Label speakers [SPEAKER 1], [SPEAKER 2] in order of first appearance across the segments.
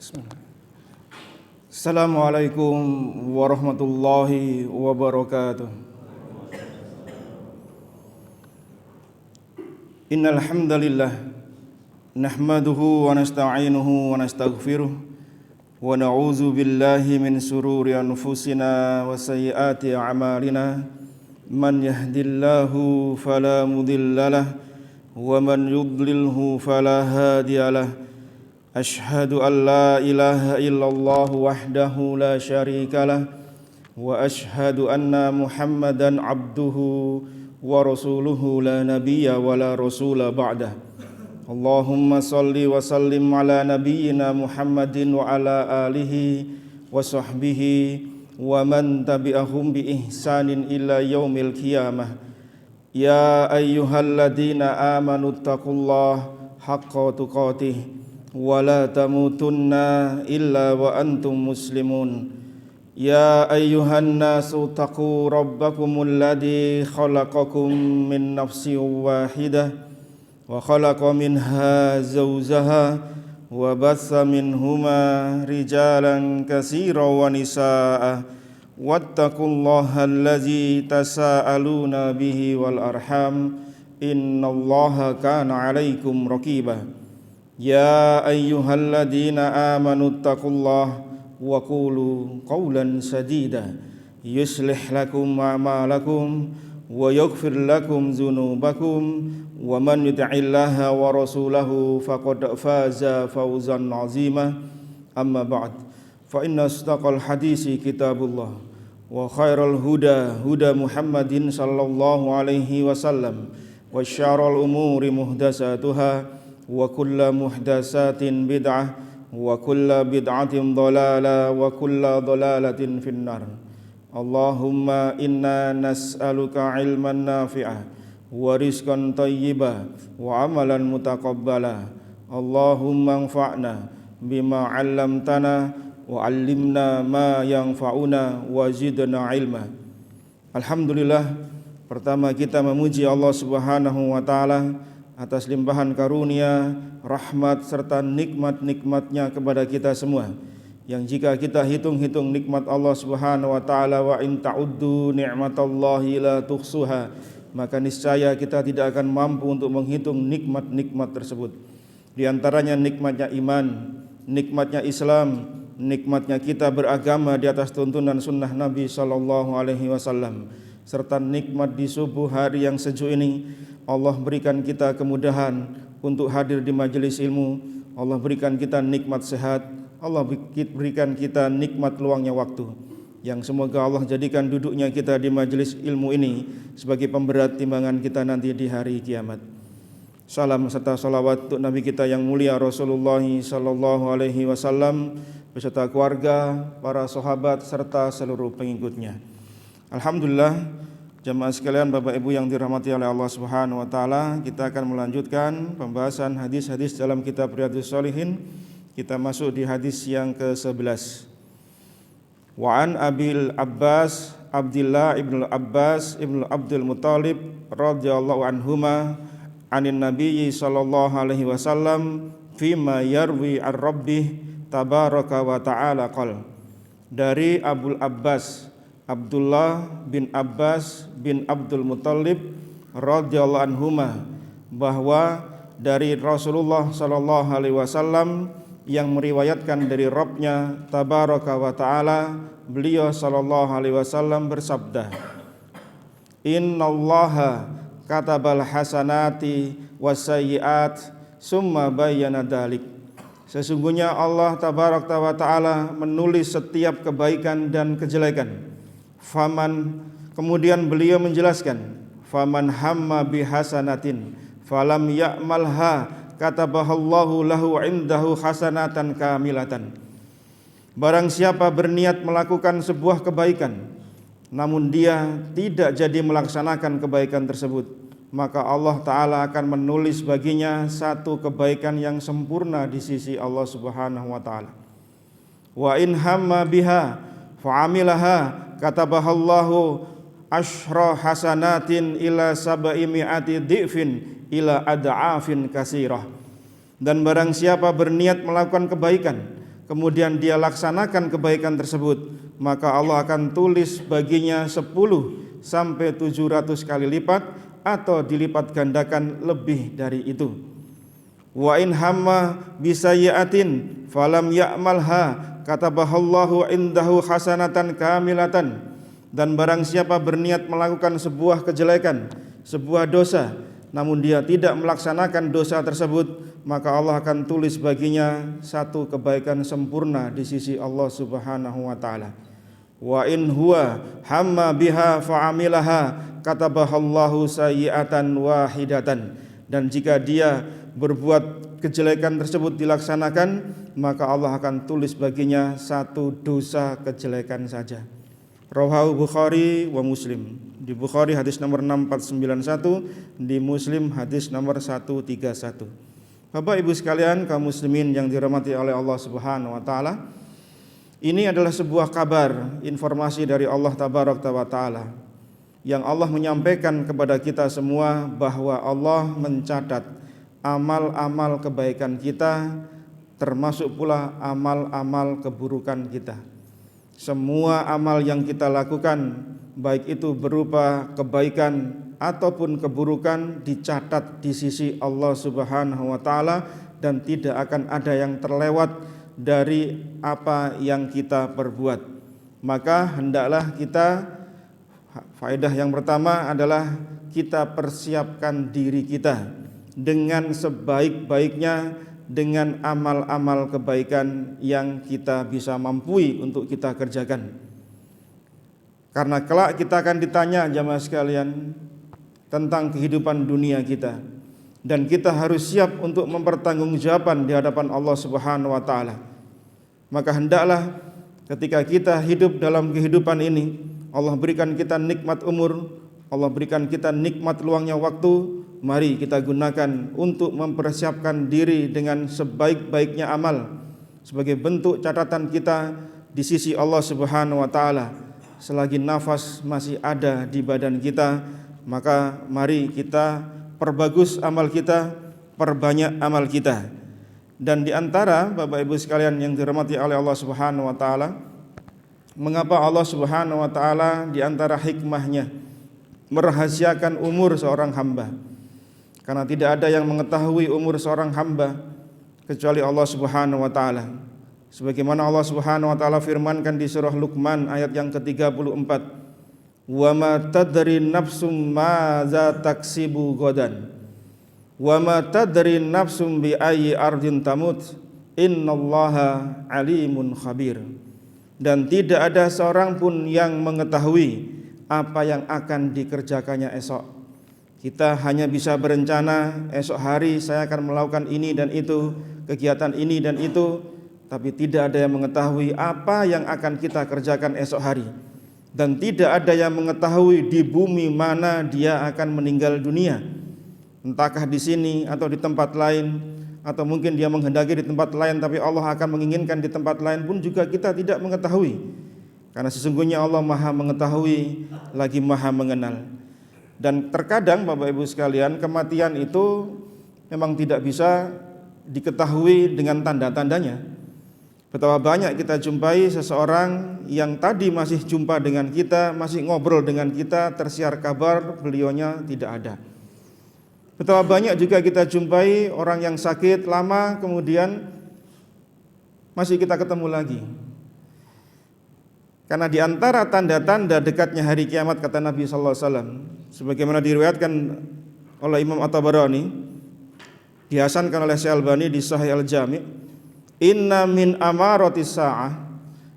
[SPEAKER 1] Bismillah. Assalamualaikum warahmatullahi wabarakatuh. Innal hamdalillah nahmaduhu wa nasta'inuhu wa nastaghfiruh wa na'udzu billahi min shururi anfusina wa sayyiati a'malina. Man yahdihillahu fala mudhillalah wa man yudlilhu fala hadiyalah. Ashhadu an la ilaha illallah wahdahu la syarikalah wa ashhadu anna Muhammadan abduhu wa rasuluhu la nabiyya wa la rasula ba'dah. Allahumma salli wa sallim ala nabiyyina Muhammadin wa ala alihi wa sahbihi wa man tabi'ahum bi ihsanin ila yaumil qiyamah. Ya ayyuhalladzina amanu taqullaha haqqa tuqatih wa la tamutunna illa wa antum muslimun. Ya ayyuhan nasu taqu rabbakumul ladzi khalaqakum min nafsin wahidah wa khalaqa minha zawjaha wa batha minhuma rijalan katsiran wa nisaa wattaqullaha allazi tasaaluna bihi wal arham innallaha kana 'alaikum raqibah. Ya ayyuhalladzina amanu taqullaha wa qulu qawlan sadida yuslih lakum a'malakum wa yaghfir lakum dzunubakum wa man yuti'illaha wa rasulahu faqad faza fawzan 'azima. Amma ba'd, fa inna asdaqal hadisi kitabullah wa khairal huda huda Muhammadin sallallahu alaihi wasallam wa syarrul umuri muhdatsatuha wa kullu muhdatsatin bid'ah wa kullu bid'atin dhalalah wa kullu dhalalatin finnar. Allahumma inna nas'aluka ilman nafi'ah wa rizqan thayyiban wa amalan mutaqabbala. Allahumma anfa'na bima 'allamtana wa 'allimna ma yanfa'una wa zidna ilma. Alhamdulillah, pertama kita memuji Allah Subhanahu wa taala atas limpahan karunia, rahmat serta nikmat-nikmatnya kepada kita semua, yang jika kita hitung-hitung nikmat Allah Subhanahu wa taala, wa in ta'uddu ni'matallahi la tuhsuha, maka niscaya kita tidak akan mampu untuk menghitung nikmat-nikmat tersebut. Di antaranya nikmatnya iman, nikmatnya Islam, nikmatnya kita beragama di atas tuntunan sunnah Nabi sallallahu alaihi wasallam, serta nikmat di subuh hari yang sejuk ini Allah berikan kita kemudahan untuk hadir di majelis ilmu. Allah berikan kita nikmat sehat, Allah berikan kita nikmat luangnya waktu, yang semoga Allah jadikan duduknya kita di majelis ilmu ini sebagai pemberat timbangan kita nanti di hari kiamat. Salam serta salawat untuk Nabi kita yang mulia Rasulullah sallallahu alaihi wasallam beserta keluarga, para sahabat serta seluruh pengikutnya. Alhamdulillah, jamaah sekalian, Bapak Ibu yang dirahmati oleh Allah Subhanahu wa taala, kita akan melanjutkan pembahasan hadis-hadis dalam kitab Riyadhus Shalihin. Kita masuk di hadis yang ke-11. Wa an Abil Abbas Abdullah ibn Abbas ibn Abdul Muttalib radhiyallahu anhuma anin Nabi sallallahu alaihi wasallam fima yarwi ar-rabbih tabaraka wa ta'ala qala. Dari Abul Abbas Abdullah bin Abbas bin Abdul Muttalib radhiyallahu anhuma, bahwa dari Rasulullah sallallahu alaihi wasallam yang meriwayatkan dari Rabbnya tabaraka wa taala, beliau sallallahu alaihi wasallam bersabda, innallaha katabal hasanati wasayyiat summa bayyana dzalik. Sesungguhnya Allah tabaraka wa taala menulis setiap kebaikan dan kejelekan. Kemudian beliau menjelaskan, faman hamma bihasanatin falam ya'malha katabahallahu lahu indahu hasanatan kamilatan. Barang siapa berniat melakukan sebuah kebaikan namun dia tidak jadi melaksanakan kebaikan tersebut, maka Allah Ta'ala akan menulis baginya satu kebaikan yang sempurna di sisi Allah Subhanahu wa Ta'ala. Wa in hamma biha fa'amilaha katabahallahu asyra hasanatin ila sab'i mi'ati dhi'fin ila ad'afin kasirah. Dan barang siapa berniat melakukan kebaikan kemudian dia laksanakan kebaikan tersebut, maka Allah akan tulis baginya 10 sampai 700 kali lipat atau dilipat gandakan lebih dari itu. Wa in hamma bisayyi'atin falam ya'malha katabahallahu indahu hasanatan kamilatan. Dan barang siapa berniat melakukan sebuah kejelekan, sebuah dosa, namun dia tidak melaksanakan dosa tersebut, maka Allah akan tulis baginya satu kebaikan sempurna di sisi Allah Subhanahu wa taala. Wa in huwa hamma biha fa'amilaha katabahallahu sayyi'atan wahidatan. Dan jika dia berbuat kejelekan tersebut dilaksanakan, maka Allah akan tulis baginya satu dosa kejelekan saja. Rawahu Bukhari wa Muslim. Di Bukhari hadis nomor 6491, di Muslim hadis nomor 131. Bapak Ibu sekalian kaum muslimin yang dirahmati oleh Allah Subhanahu wa taala, ini adalah sebuah kabar, informasi dari Allah Tabaraka wa taala yang Allah menyampaikan kepada kita semua bahwa Allah mencatat amal-amal kebaikan kita, termasuk pula amal-amal keburukan kita. Semua amal yang kita lakukan, baik itu berupa kebaikan ataupun keburukan, dicatat di sisi Allah Subhanahu wa taala dan tidak akan ada yang terlewat dari apa yang kita perbuat. Maka hendaklah kita, faedah yang pertama adalah kita persiapkan diri kita dengan sebaik-baiknya dengan amal-amal kebaikan yang kita bisa mampu untuk kita kerjakan. Karena kelak kita akan ditanya jamaah sekalian tentang kehidupan dunia kita, dan kita harus siap untuk mempertanggungjawabkan di hadapan Allah Subhanahu wa taala. Maka hendaklah ketika kita hidup dalam kehidupan ini, Allah berikan kita nikmat umur, Allah berikan kita nikmat luangnya waktu, mari kita gunakan untuk mempersiapkan diri dengan sebaik-baiknya amal sebagai bentuk catatan kita di sisi Allah Subhanahu wa taala. Selagi nafas masih ada di badan kita, maka mari kita perbagus amal kita, perbanyak amal kita. Dan di antara Bapak Ibu sekalian yang dirahmati oleh Allah Subhanahu wa taala, mengapa Allah Subhanahu wa taala di antara hikmahnya merahasiakan umur seorang hamba? Karena tidak ada yang mengetahui umur seorang hamba kecuali Allah Subhanahu wa taala. Sebagaimana Allah Subhanahu wa taala firmankan di surah Luqman ayat yang ke-34, "Wa ma tadri nafsum ma za taksibu ghadan. Wa ma tadri nafsum bi ayyi ardin tamut. Innallaha alimun khabir." Dan tidak ada seorang pun yang mengetahui apa yang akan dikerjakannya esok. Kita hanya bisa berencana, esok hari saya akan melakukan ini dan itu, kegiatan ini dan itu, tapi tidak ada yang mengetahui apa yang akan kita kerjakan esok hari. Dan tidak ada yang mengetahui di bumi mana dia akan meninggal dunia. Entahkah di sini atau di tempat lain, atau mungkin dia menghendaki di tempat lain tapi Allah akan menginginkan di tempat lain pun juga kita tidak mengetahui. Karena sesungguhnya Allah Maha mengetahui lagi Maha mengenal. Dan terkadang Bapak Ibu sekalian, kematian itu memang tidak bisa diketahui dengan tanda-tandanya. Betapa banyak kita jumpai seseorang yang tadi masih jumpa dengan kita, masih ngobrol dengan kita, tersiar kabar beliaunya tidak ada. Betapa banyak juga kita jumpai orang yang sakit lama kemudian masih kita ketemu lagi. Karena di antara tanda-tanda dekatnya hari kiamat, kata Nabi sallallahu alaihi wasallam, sebagaimana diriwayatkan oleh Imam At-Tabarani, dihasankan oleh Syekh Albani di Sahih Al-Jami', inna min amaratis sa'ah,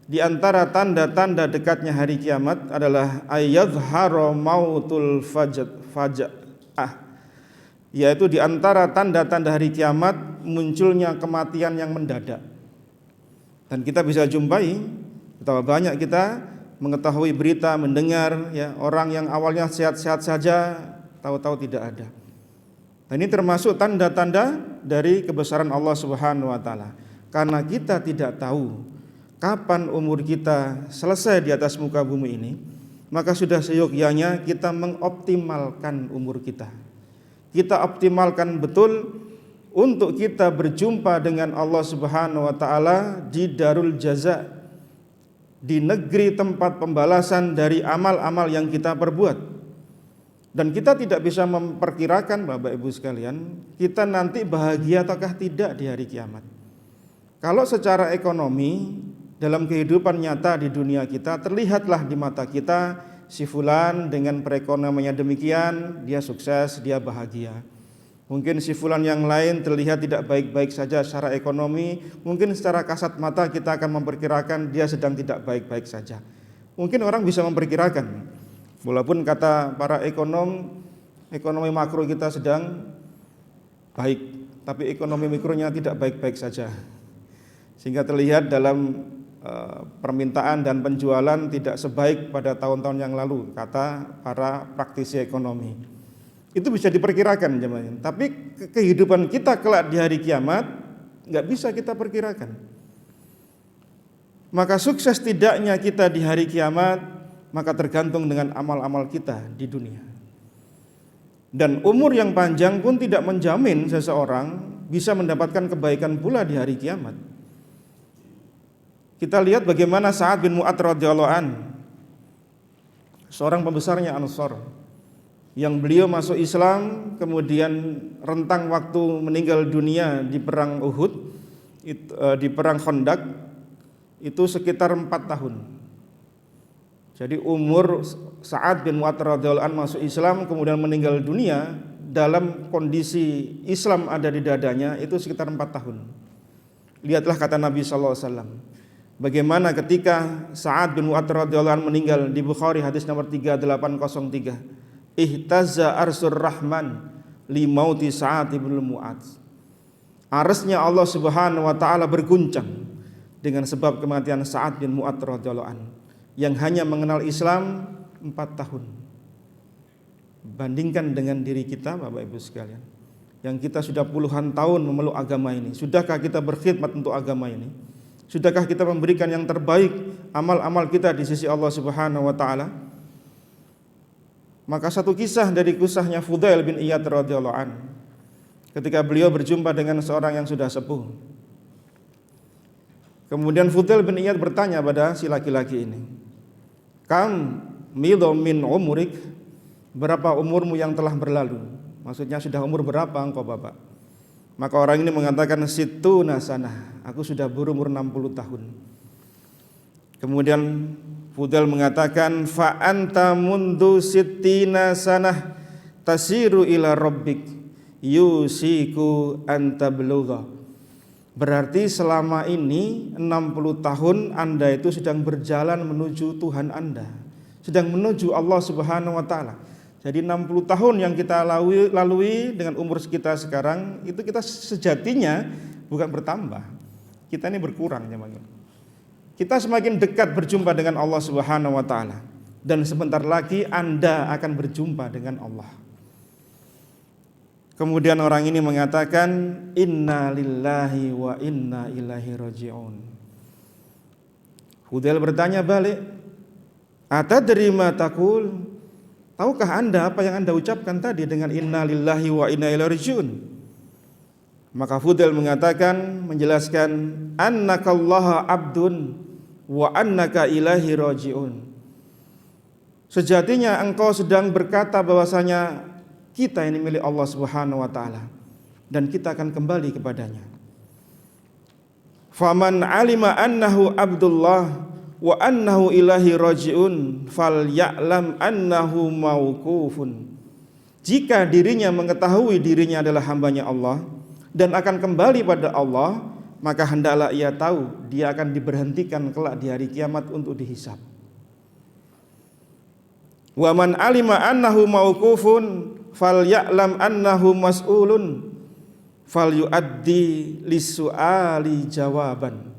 [SPEAKER 1] di antara tanda-tanda dekatnya hari kiamat adalah ayyadhhara mautul faja'ah, yaitu di antara tanda-tanda hari kiamat munculnya kematian yang mendadak. Dan kita bisa jumpai betapa banyak kita mengetahui berita, mendengar ya, orang yang awalnya sehat-sehat saja tahu-tahu tidak ada. Dan ini termasuk tanda-tanda dari kebesaran Allah Subhanahu wa taala. Karena kita tidak tahu kapan umur kita selesai di atas muka bumi ini, maka sudah seyogyanya kita mengoptimalkan umur kita. Kita optimalkan betul untuk kita berjumpa dengan Allah Subhanahu wa taala di Darul Jaza, di negeri tempat pembalasan dari amal-amal yang kita perbuat. Dan kita tidak bisa memperkirakan, Bapak Ibu sekalian, kita nanti bahagia ataukah tidak di hari kiamat. Kalau secara ekonomi dalam kehidupan nyata di dunia kita, terlihatlah di mata kita si fulan dengan perekonomiannya demikian, dia sukses, dia bahagia. Mungkin si fulan yang lain terlihat tidak baik-baik saja secara ekonomi, mungkin secara kasat mata kita akan memperkirakan dia sedang tidak baik-baik saja. Mungkin orang bisa memperkirakan, walaupun kata para ekonomi makro kita sedang baik, tapi ekonomi mikronya tidak baik-baik saja. Sehingga terlihat dalam permintaan dan penjualan tidak sebaik pada tahun-tahun yang lalu, kata para praktisi ekonomi. Itu bisa diperkirakan jemaah. Tapi kehidupan kita kelak di hari kiamat nggak bisa kita perkirakan. Maka sukses tidaknya kita di hari kiamat maka tergantung dengan amal-amal kita di dunia. Dan umur yang panjang pun tidak menjamin seseorang bisa mendapatkan kebaikan pula di hari kiamat. Kita lihat bagaimana Sa'ad bin Mu'adz radhiyallahu an, seorang pembesarnya Ansor, yang beliau masuk Islam kemudian rentang waktu meninggal dunia di perang Uhud, di perang Khandaq itu sekitar 4 tahun. Jadi umur Sa'ad bin Mu'adz radhiyallahu an masuk Islam kemudian meninggal dunia dalam kondisi Islam ada di dadanya itu sekitar 4 tahun. Lihatlah kata Nabi sallallahu alaihi wasallam, bagaimana ketika Sa'ad bin Mu'adz radhiyallahu an meninggal, di Bukhari hadis nomor 3803. Ihtazza arsur rahman li mauti Sa'ad bin Mu'adz. Arsy-Nya Allah Subhanahu wa taala berguncang dengan sebab kematian Sa'ad bin Mu'adz radhiyallahu an yang hanya mengenal Islam 4 tahun. Bandingkan dengan diri kita, Bapak Ibu sekalian, yang kita sudah puluhan tahun memeluk agama ini. Sudahkah kita berkhidmat untuk agama ini? Sudahkah kita memberikan yang terbaik amal-amal kita di sisi Allah Subhanahu wa taala? Maka satu kisah dari kisahnya Fudail bin Iyad radhiyallahu an, ketika beliau berjumpa dengan seorang yang sudah sepuh. Kemudian Fudail bin Iyad bertanya pada si laki-laki ini, "Kam midho min umurik?" Berapa umurmu yang telah berlalu? Maksudnya sudah umur berapa engkau, Bapak? Maka orang ini mengatakan, "Sittuna sanah." Aku sudah berumur 60 tahun. Kemudian Fudail mengatakan, fa anta mundu sittina sanah tasiru ila rabbik yusiku anta belugha. Berarti selama ini 60 tahun Anda itu sedang berjalan menuju Tuhan Anda, sedang menuju Allah Subhanahu wa taala. Jadi 60 tahun yang kita lalui dengan umur kita sekarang itu kita sejatinya bukan bertambah. Kita ini berkurang jemaah. Kita semakin dekat berjumpa dengan Allah Subhanahu wa taala, dan sebentar lagi Anda akan berjumpa dengan Allah. Kemudian orang ini mengatakan, inna lillahi wa inna ilaihi raji'un. Fudail bertanya balik, atadri ma taqul? Tahukah Anda apa yang Anda ucapkan tadi dengan inna lillahi wa inna ilaihi raji'un? Maka Fudail mengatakan, menjelaskan, annakallaha abdun wa annaka ilahi raji'un. Sejatinya engkau sedang berkata bahwasanya kita ini milik Allah Subhanahu wa taala dan kita akan kembali kepadanya. Faman alima annahu abdullah wa annahu ilahi raji'un falya'lam annahu mauqufun. Jika dirinya mengetahui dirinya adalah hambanya Allah dan akan kembali pada Allah, maka hendaklah ia tahu dia akan diberhentikan kelak di hari kiamat untuk dihisab. Wa man alima annahu mauqufun falya'lam annahu mas'ulun falyu'addi lis-su'ali jawaban.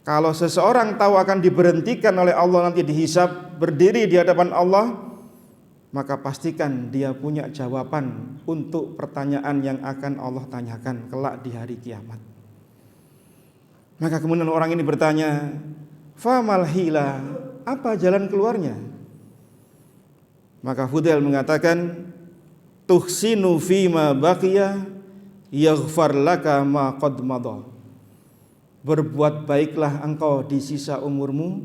[SPEAKER 1] Kalau seseorang tahu akan diberhentikan oleh Allah nanti dihisab, berdiri di hadapan Allah, maka pastikan dia punya jawaban untuk pertanyaan yang akan Allah tanyakan kelak di hari kiamat. Maka kemudian orang ini bertanya, famal hila, apa jalan keluarnya? Maka Fudail mengatakan, tuhsinu fima baqiya yaghfar laka ma qad madha. Berbuat baiklah engkau di sisa umurmu,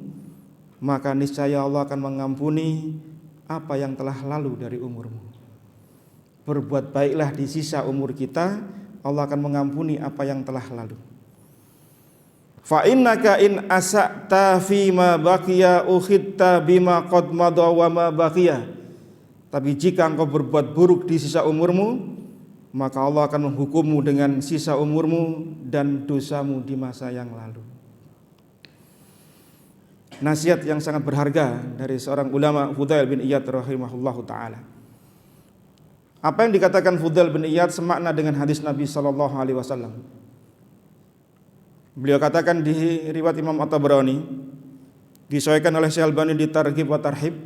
[SPEAKER 1] maka niscaya Allah akan mengampuni apa yang telah lalu dari umurmu. Berbuat baiklah di sisa umur kita, Allah akan mengampuni apa yang telah lalu. Fa innaka in asa'ta fi ma baqiya ukhitta bima qad madha wa ma baqiya. Tapi jika engkau berbuat buruk di sisa umurmu, maka Allah akan menghukummu dengan sisa umurmu dan dosamu di masa yang lalu. Nasihat yang sangat berharga dari seorang ulama, Fudail bin Iyad rahimahullahu ta'ala. Apa yang dikatakan Fudail bin Iyad semakna dengan hadis Nabi SAW. Beliau katakan di riwayat Imam At-Tabrani, disahihkan oleh Syekh Albani di Targhib wa Tarhib,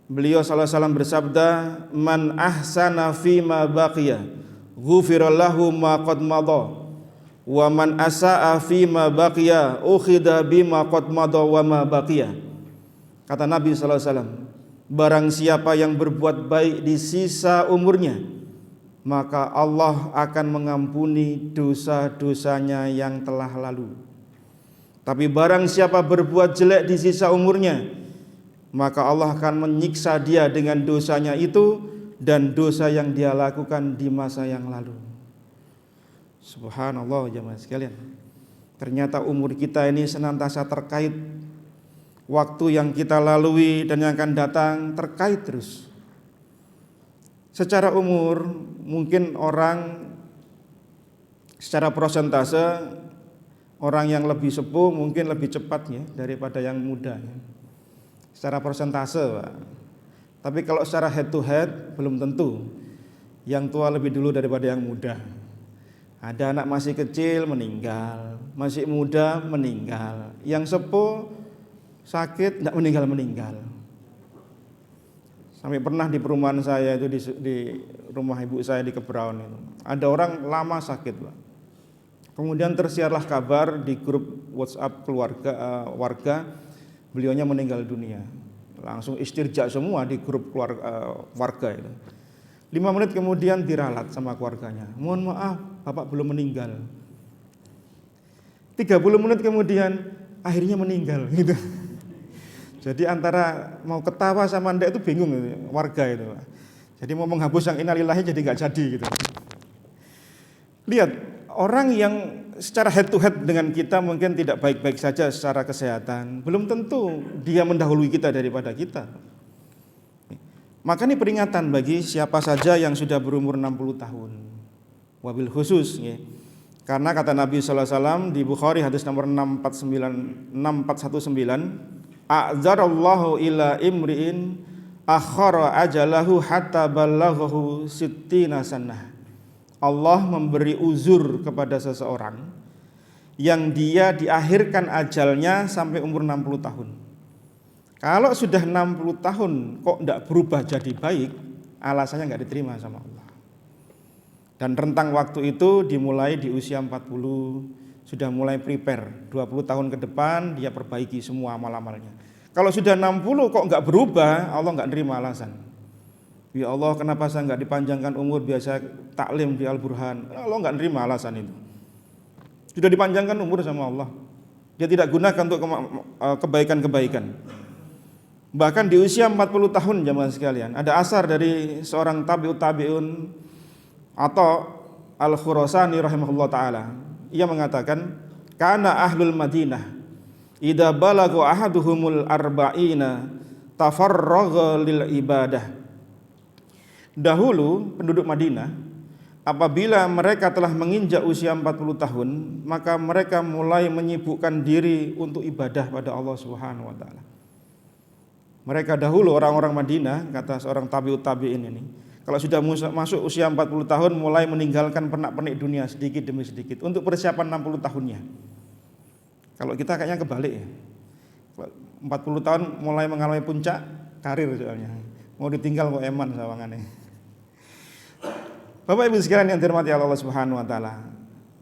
[SPEAKER 1] beliau SAW bersabda, man ahsana fima baqiya ghufira lahu ma qad madha wa man asaa fima baqiya ukhidha bima qad madha wa ma baqiya. Kata Nabi SAW, barang siapa yang berbuat baik di sisa umurnya, maka Allah akan mengampuni dosa-dosanya yang telah lalu. Tapi barang siapa berbuat jelek di sisa umurnya, maka Allah akan menyiksa dia dengan dosanya itu dan dosa yang dia lakukan di masa yang lalu. Subhanallah jemaah sekalian. Ternyata umur kita ini senantiasa terkait. Waktu yang kita lalui dan yang akan datang terkait terus. Secara umur mungkin orang secara persentase orang yang lebih sepuh mungkin lebih cepatnya daripada yang muda. Secara persentase, Pak. Tapi kalau secara head to head belum tentu. Yang tua lebih dulu daripada yang muda. Ada anak masih kecil meninggal, masih muda meninggal, yang sepuh sakit tidak meninggal. Sampai pernah di perumahan saya itu di rumah ibu saya di Kebraun itu, ada orang lama sakit, Pak. Kemudian tersiarlah kabar di grup WhatsApp keluarga warga, beliaunya meninggal dunia. Langsung istirja semua di grup warga itu. 5 menit kemudian diralat sama keluarganya. Mohon maaf, bapak belum meninggal. 30 menit kemudian akhirnya meninggal gitu. Jadi antara mau ketawa sama ndak itu bingung warga itu. Jadi mau menghapus yang innalillahi jadi nggak jadi gitu. Lihat, orang yang secara head to head dengan kita mungkin tidak baik-baik saja secara kesehatan, belum tentu dia mendahului kita daripada kita. Maka ini peringatan bagi siapa saja yang sudah berumur 60 tahun. Wabil khusus ya. Karena kata Nabi SAW di Bukhari hadis nomor 6419, a'dzarallahu ila imri'in akhara ajalahu hatta ballaghahu sittina sanah. Allah memberi uzur kepada seseorang yang dia diakhirkan ajalnya sampai umur 60 tahun. Kalau sudah 60 tahun kok tidak berubah jadi baik, alasannya nggak diterima sama Allah. Dan rentang waktu itu dimulai di usia 40, sudah mulai prepare, 20 tahun ke depan dia perbaiki semua amal-amalnya. Kalau sudah 60 kok nggak berubah, Allah nggak nerima alasan. Ya Allah, kenapa saya nggak dipanjangkan umur biasa taklim di Al-Burhan? Allah nggak nerima alasan itu. Sudah dipanjangkan umur sama Allah, dia tidak gunakan untuk kebaikan-kebaikan. Bahkan di usia 40 tahun jemaah sekalian, ada asar dari seorang tabi'ut tabi'un atau Al-Khurasani rahimahullah ta'ala. Ia mengatakan, kana ahlul Madinah idza balagu ahaduhumul arba'ina tafarragha lil ibadah. Dahulu penduduk Madinah apabila mereka telah menginjak usia 40 tahun, maka mereka mulai menyibukkan diri untuk ibadah pada Allah Subhanahu wa taala. Mereka dahulu orang-orang Madinah, kata seorang tabi'ut tabi'in ini, kalau sudah masuk usia 40 tahun mulai meninggalkan pernak-pernik dunia sedikit demi sedikit untuk persiapan 60 tahunnya. Kalau kita kayaknya kebalik ya. 40 tahun mulai mengalami puncak karir soalnya. Mau ditinggal kok eman sawangannya. Bapak Ibu sekalian yang dirahmati Allah Subhanahu wa taala.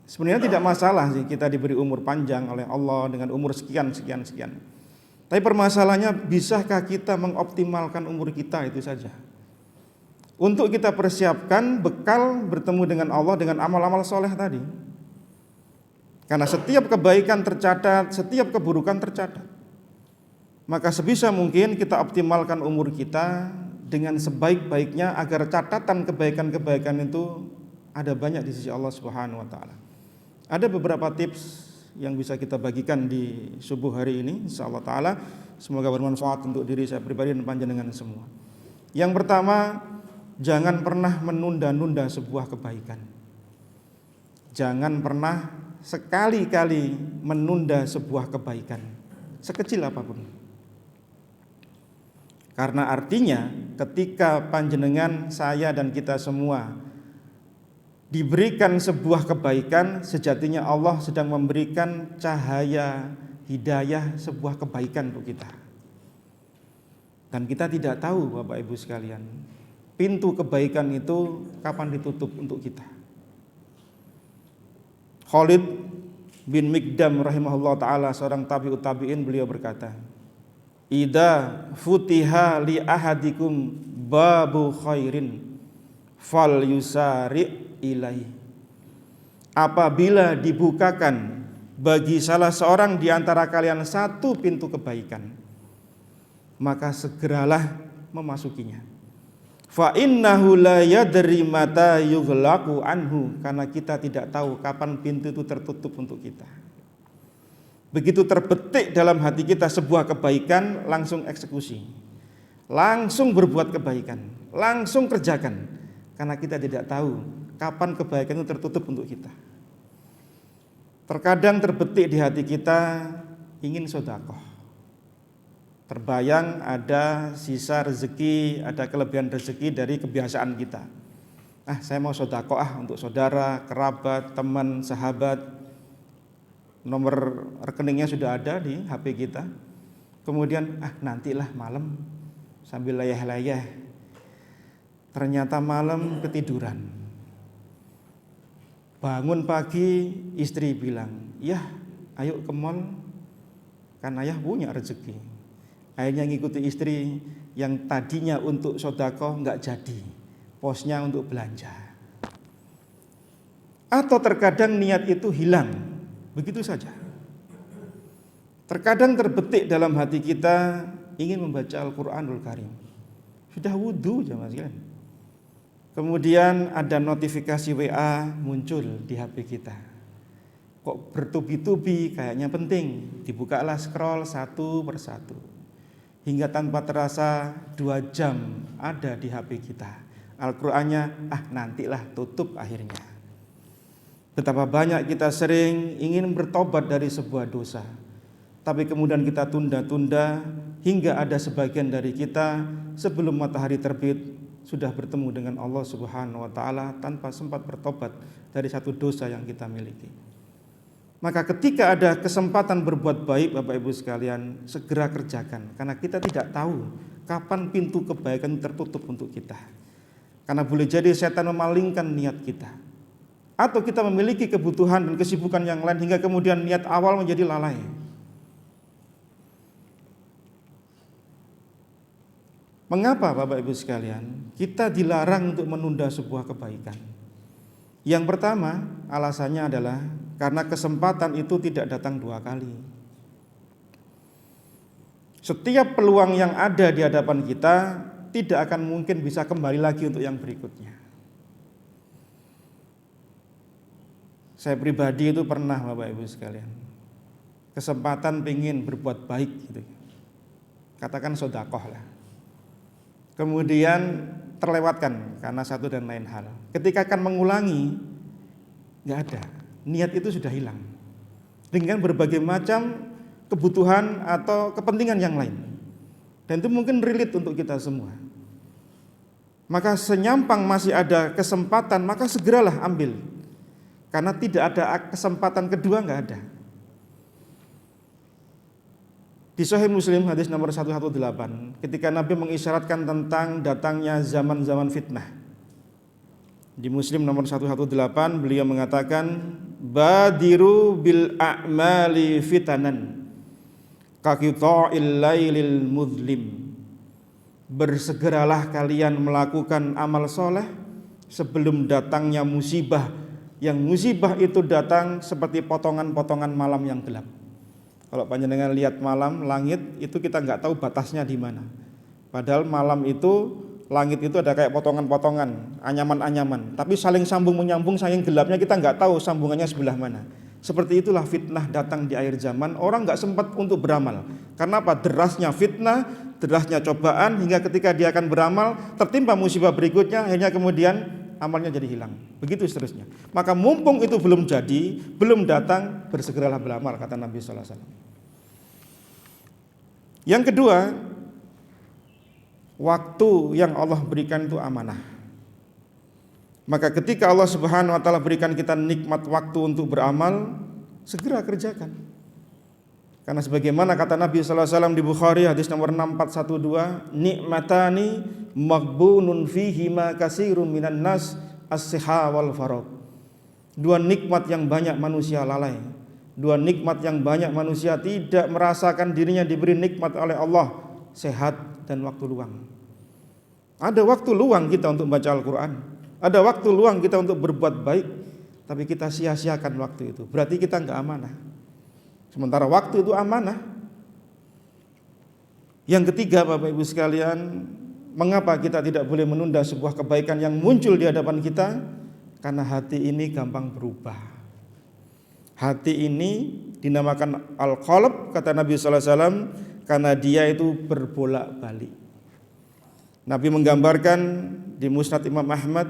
[SPEAKER 1] Sebenarnya tidak masalah sih kita diberi umur panjang oleh Allah dengan umur sekian. Tapi permasalahannya, bisakah kita mengoptimalkan umur kita itu saja? untuk kita persiapkan bekal bertemu dengan Allah dengan amal-amal soleh tadi. Karena setiap kebaikan tercatat, setiap keburukan tercatat. Maka sebisa mungkin kita optimalkan umur kita dengan sebaik-baiknya agar catatan kebaikan-kebaikan itu ada banyak di sisi Allah Subhanahu wa taala. Ada beberapa tips yang bisa kita bagikan di subuh hari ini insyaallah taala, semoga bermanfaat untuk diri saya pribadi dan panjenengan semua. Yang pertama, jangan pernah menunda-nunda sebuah kebaikan. Jangan pernah sekali-kali menunda sebuah kebaikan, sekecil apapun. Karena artinya ketika panjenengan, saya dan kita semua diberikan sebuah kebaikan, sejatinya Allah sedang memberikan cahaya hidayah sebuah kebaikan untuk kita. Dan kita tidak tahu Bapak Ibu sekalian, pintu kebaikan itu kapan ditutup untuk kita. Khalid bin Mikdam rahimahullah ta'ala, seorang tabi'ut tabi'in, beliau berkata, "Idza futiha li ahadikum babu khairin fal yusari' ilaih." Apabila dibukakan bagi salah seorang di antara kalian satu pintu kebaikan, maka segeralah memasukinya. Fa innahu la yadri mata yughlaqu anhu, karena kita tidak tahu kapan pintu itu tertutup untuk kita. Begitu terbetik dalam hati kita sebuah kebaikan, langsung eksekusi, langsung berbuat kebaikan, langsung kerjakan, karena kita tidak tahu kapan kebaikan itu tertutup untuk kita. Terkadang terbetik di hati kita ingin sedekah. Terbayang ada sisa rezeki, ada kelebihan rezeki dari kebiasaan kita. Saya mau sedekah untuk saudara, kerabat, teman, sahabat. Nomor rekeningnya sudah ada di HP kita. Kemudian nantilah malam sambil layah-layah. Ternyata malam ketiduran. Bangun pagi istri bilang, "Yah, ayo ke mall, kan ayah punya rezeki." Akhirnya ngikuti istri yang tadinya untuk sedekah nggak jadi, posnya untuk belanja. Atau terkadang niat itu hilang begitu saja. Terkadang terbetik dalam hati kita ingin membaca Al-Quranul Karim, sudah wudhu jemaah sekalian. Kemudian ada notifikasi WA muncul di HP kita, kok bertubi-tubi kayaknya penting, dibukalah scroll satu persatu. Hingga tanpa terasa 2 jam ada di HP kita. Al-Qur'annya nantilah tutup akhirnya. Betapa banyak kita sering ingin bertobat dari sebuah dosa, tapi kemudian kita tunda-tunda hingga ada sebagian dari kita sebelum matahari terbit sudah bertemu dengan Allah Subhanahu wa taala tanpa sempat bertobat dari satu dosa yang kita miliki. Maka ketika ada kesempatan berbuat baik Bapak Ibu sekalian, segera kerjakan, karena kita tidak tahu kapan pintu kebaikan tertutup untuk kita. Karena boleh jadi setan memalingkan niat kita, atau kita memiliki kebutuhan dan kesibukan yang lain hingga kemudian niat awal menjadi lalai. Mengapa Bapak Ibu sekalian kita dilarang untuk menunda sebuah kebaikan? Yang pertama, alasannya adalah karena kesempatan itu tidak datang 2 kali. Setiap peluang yang ada di hadapan kita tidak akan mungkin bisa kembali lagi untuk yang berikutnya. Saya pribadi itu pernah Bapak Ibu sekalian, kesempatan pengen berbuat baik gitu. Katakan sedekah lah. Kemudian terlewatkan karena satu dan lain hal. Ketika akan mengulangi, nggak ada. Niat itu sudah hilang dengan berbagai macam kebutuhan atau kepentingan yang lain. Dan itu mungkin relate untuk kita semua. Maka senyampang masih ada kesempatan, maka segeralah ambil. Karena tidak ada kesempatan kedua, nggak ada. Di Sahih Muslim hadis nomor 118, ketika Nabi mengisyaratkan tentang datangnya zaman-zaman fitnah. Di Muslim nomor 118 beliau mengatakan, badiru bil a'mali fitanan kaqita'il lailil muzlim bersegeralah kalian melakukan amal soleh sebelum datangnya musibah, yang musibah itu datang seperti potongan-potongan malam yang gelap. Kalau panjenengan lihat malam, langit itu kita nggak tahu batasnya di mana. Padahal malam itu, langit itu ada kayak potongan-potongan, anyaman-anyaman. Tapi saling sambung menyambung, saking gelapnya kita nggak tahu sambungannya sebelah mana. Seperti itulah fitnah datang di akhir zaman. Orang nggak sempat untuk beramal. Karena apa? Derasnya fitnah, derasnya cobaan, hingga ketika dia akan beramal, tertimpa musibah berikutnya, akhirnya kemudian amalnya jadi hilang. Begitu seterusnya. Maka mumpung itu belum jadi, belum datang, bersegeralah beramal, kata Nabi sallallahu alaihi wasallam. Yang kedua, waktu yang Allah berikan itu amanah. Maka ketika Allah Subhanahu wa taala berikan kita nikmat waktu untuk beramal, segera kerjakan. Karena sebagaimana kata Nabi sallallahu alaihi wasallam di Bukhari hadis nomor 6412, nikmatani maghbunun fihi ma katsirun minan nas as-siha wal farad. Dua nikmat yang banyak manusia lalai. Dua nikmat yang banyak manusia tidak merasakan dirinya diberi nikmat oleh Allah, sehat dan waktu luang. Ada waktu luang kita untuk baca Al-Quran, ada waktu luang kita untuk berbuat baik, tapi kita sia-siakan waktu itu. Berarti kita enggak amanah. Sementara waktu itu amanah. Yang ketiga, Bapak Ibu sekalian, mengapa kita tidak boleh menunda sebuah kebaikan yang muncul di hadapan kita? Karena hati ini gampang berubah. Hati ini dinamakan al-qalb, kata Nabi sallallahu alaihi wasallam, karena dia itu berbolak-balik. Nabi menggambarkan di Musnad Imam Ahmad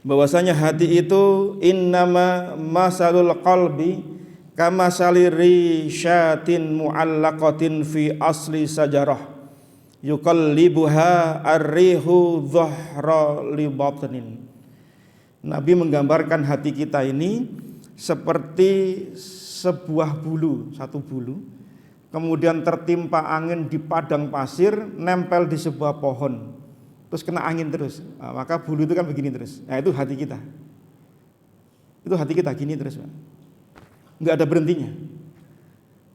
[SPEAKER 1] bahwasanya hati itu innama masalul qalbi kama saliri syatin mu'allaqatin fi asli sajarah yuqallibuha ar-rihu dhahra li batnin. Nabi menggambarkan hati kita ini seperti sebuah bulu, satu bulu, kemudian tertimpa angin di padang pasir, nempel di sebuah pohon, terus kena angin terus. Nah, maka bulu itu kan begini terus. Nah, itu hati kita. Itu hati kita gini terus, Pak. Enggak ada berhentinya.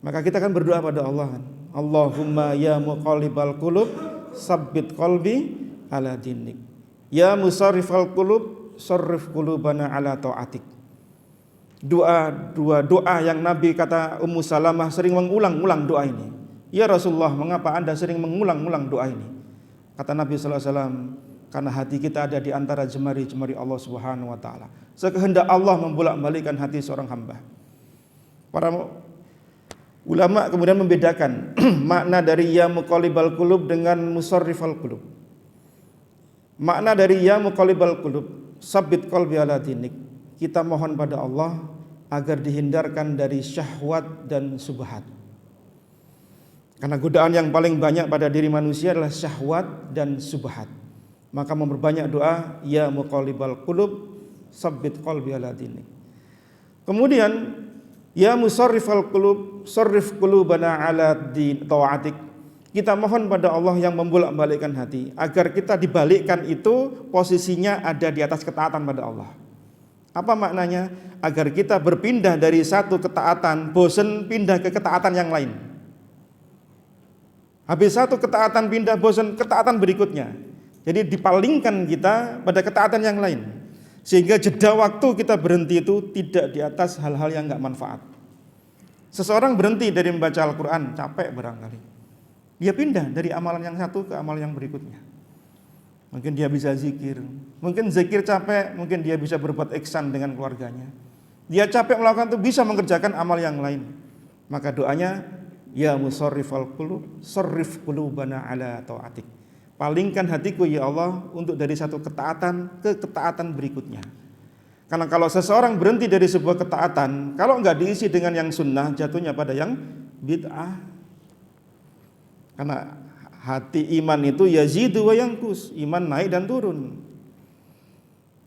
[SPEAKER 1] Maka kita kan berdoa pada Allah kan. Allahumma ya muqallibal qulub, tsabbit qalbi ala dinik. Ya musarrifal qulub, sarrif qulubana ala taatik. Doa yang Nabi, kata Ummu Salamah, sering mengulang-ulang doa ini. Ya Rasulullah, mengapa Anda sering mengulang-ulang doa ini? Kata Nabi sallallahu alaihi wasallam, karena hati kita ada di antara jemari-jemari Allah Subhanahu wa taala. Sekehendak Allah membolak-balikkan hati seorang hamba. Para ulama kemudian membedakan makna dari ya muqallibal qulub dengan musarrifal qulub. Makna dari ya muqallibal qulub, sabbit qalbi ala dinik. Kita mohon pada Allah agar dihindarkan dari syahwat dan subhat. Karena godaan yang paling banyak pada diri manusia adalah syahwat dan subhat. Maka memperbanyak doa ya muqallibal qulub, tsabbit qalbi ala dinik. Kemudian ya musarrifal qulub, sarrif qulubana ala taatik. Kita mohon pada Allah yang membolak-balikkan hati agar kita dibalikkan itu posisinya ada di atas ketaatan pada Allah. Apa maknanya? Agar kita berpindah dari satu ketaatan, bosan pindah ke ketaatan yang lain. Habis satu ketaatan pindah bosan ketaatan berikutnya. Jadi dipalingkan kita pada ketaatan yang lain. Sehingga jeda waktu kita berhenti itu tidak di atas hal-hal yang enggak manfaat. Seseorang berhenti dari membaca Al-Quran, capek barangkali. Dia pindah dari amalan yang satu ke amalan yang berikutnya. Mungkin dia bisa zikir, mungkin zikir capek, mungkin dia bisa berbuat ihsan dengan keluarganya. Dia capek melakukan itu, bisa mengerjakan amal yang lain. Maka doanya ya musarrifal qulub, sarrif qulubana ala taatik. Palingkan hatiku ya Allah untuk dari satu ketaatan ke ketaatan berikutnya. Karena kalau seseorang berhenti dari sebuah ketaatan, kalau enggak diisi dengan yang sunnah, jatuhnya pada yang bid'ah. Karena hati iman itu yazidu wa yanqus, iman naik dan turun.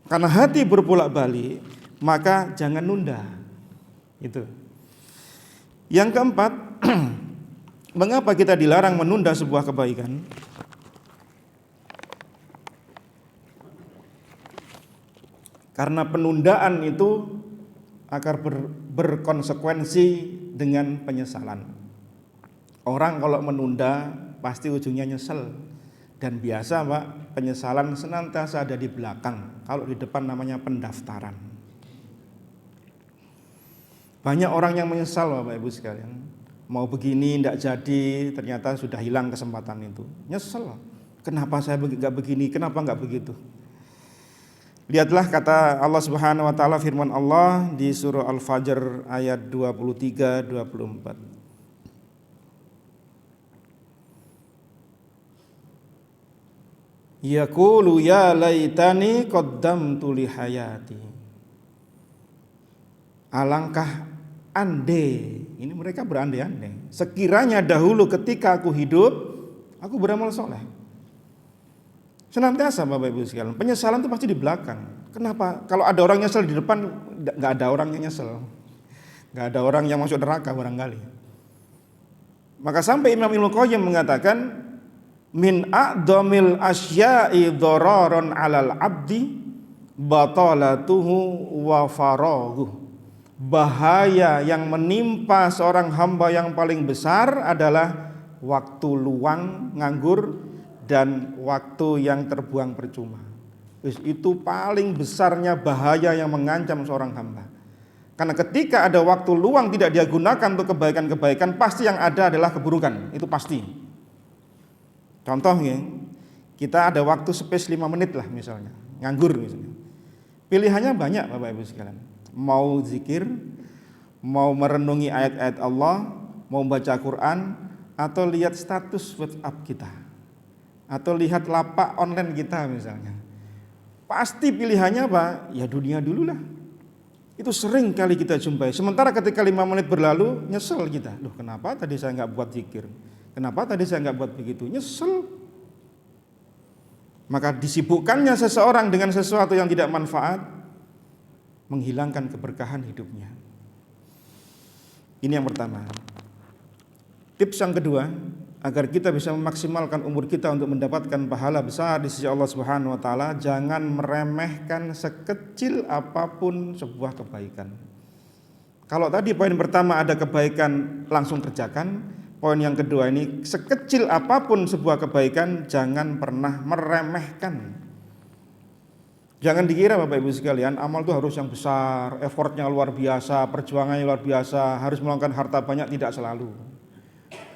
[SPEAKER 1] Karena hati berbolak-balik, maka jangan nunda. Itu. Yang keempat, mengapa kita dilarang menunda sebuah kebaikan? Karena penundaan itu akan berkonsekuensi dengan penyesalan. Orang kalau menunda pasti ujungnya nyesel. Dan biasa Pak, penyesalan senantiasa ada di belakang. Kalau di depan namanya pendaftaran. Banyak orang yang menyesal Bapak Ibu sekalian. Mau begini tidak jadi, ternyata sudah hilang kesempatan itu. Nyesel. Kenapa saya nggak begini? Kenapa nggak begitu? Lihatlah kata Allah Subhanahu wa taala, firman Allah di surah Al-Fajr ayat 23 24. Yaqulu ya laitani qaddamtu li hayati. Alangkah andai, ini mereka berandai-andai, sekiranya dahulu ketika aku hidup aku beramal soleh. Senantiasa Bapak Ibu sekalian, penyesalan itu pasti di belakang. Kenapa? Kalau ada orang nyesel di depan, nggak ada orang yang nyesel, nggak ada orang yang masuk neraka barangkali. Maka sampai Imam Ibnu Qayyim mengatakan, min a'dhamil asya'i dhararan 'alal 'abdi batalatuhu wa faraghuh. Bahaya yang menimpa seorang hamba yang paling besar adalah waktu luang, nganggur, dan waktu yang terbuang percuma. Itu paling besarnya bahaya yang mengancam seorang hamba. Karena ketika ada waktu luang tidak dia gunakan untuk kebaikan-kebaikan, pasti yang ada adalah keburukan. Itu pasti. Contohnya, kita ada waktu space 5 menit lah misalnya, nganggur misalnya. Pilihannya banyak Bapak Ibu sekalian. Mau zikir, mau merenungi ayat-ayat Allah, mau baca Quran, atau lihat status WhatsApp kita, atau lihat lapak online kita misalnya. Pasti pilihannya apa? Ya dunia dulu lah. Itu sering kali kita jumpai. Sementara ketika 5 menit berlalu, nyesel kita. Loh kenapa tadi saya nggak buat zikir? Kenapa tadi saya nggak buat begitu? Nyesel. Maka disibukkannya seseorang dengan sesuatu yang tidak manfaat, menghilangkan keberkahan hidupnya. Ini yang pertama. Tips yang kedua, agar kita bisa memaksimalkan umur kita untuk mendapatkan pahala besar di sisi Allah Subhanahu wa taala, jangan meremehkan sekecil apapun sebuah kebaikan. Kalau tadi poin pertama ada kebaikan langsung kerjakan, poin yang kedua ini sekecil apapun sebuah kebaikan jangan pernah meremehkan. Jangan dikira Bapak Ibu sekalian amal itu harus yang besar, effortnya luar biasa, perjuangannya luar biasa, harus meluangkan harta banyak, tidak selalu.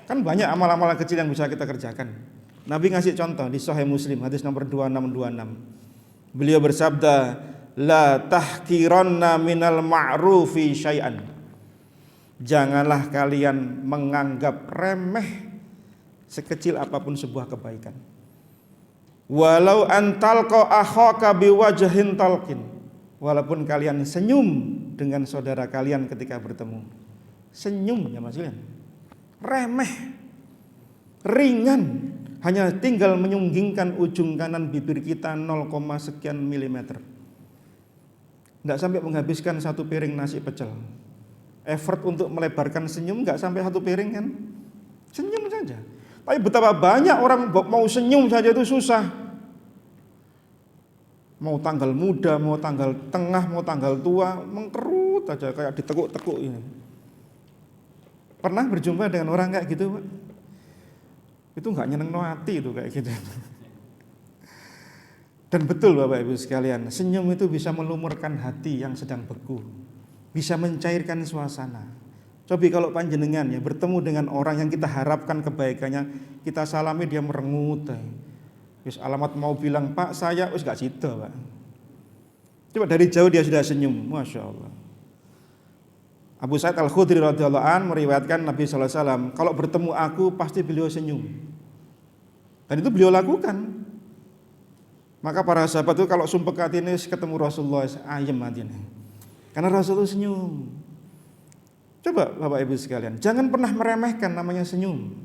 [SPEAKER 1] Kan banyak amal-amal kecil yang bisa kita kerjakan. Nabi ngasih contoh di Sahih Muslim hadis nomor 2626. Beliau bersabda, la tahqiranna minal ma'rufi syai'an. Janganlah kalian menganggap remeh sekecil apapun sebuah kebaikan. Walau antalqa akhaka biwajhin talqin. Walaupun kalian senyum dengan saudara kalian ketika bertemu. Senyum ya Mas Julian. Remeh, ringan, hanya tinggal menyunggingkan ujung kanan bibir kita 0, sekian milimeter. Tidak sampai menghabiskan 1 piring nasi pecel. Effort untuk melebarkan senyum nggak sampai 1 piring kan? Senyum saja. Tapi betapa banyak orang mau senyum saja itu susah. Mau tanggal muda, mau tanggal tengah, mau tanggal tua, mengkerut aja kayak ditekuk-tekuk ini. Pernah berjumpa dengan orang kayak gitu Pak? Itu nggak nyeneng no hati itu kayak gitu. Dan betul Bapak Ibu sekalian, senyum itu bisa melumurkan hati yang sedang beku, bisa mencairkan suasana. Coba kalau panjenengan ya bertemu dengan orang yang kita harapkan kebaikannya, kita salami dia merengut. Wis alamat mau bilang Pak saya wis gak cita Pak. Coba dari jauh dia sudah senyum, Masya Allah. Abu Sa'id Al-Khudri radhiyallahu an meriwayatkan Nabi sallallahu alaihi wasallam, kalau bertemu aku pasti beliau senyum. Dan itu beliau lakukan. Maka para sahabat itu kalau sumpah hati ini ketemu Rasulullah ayem hatinya. Karena Rasulullah senyum. Coba Bapak Ibu sekalian, jangan pernah meremehkan namanya senyum.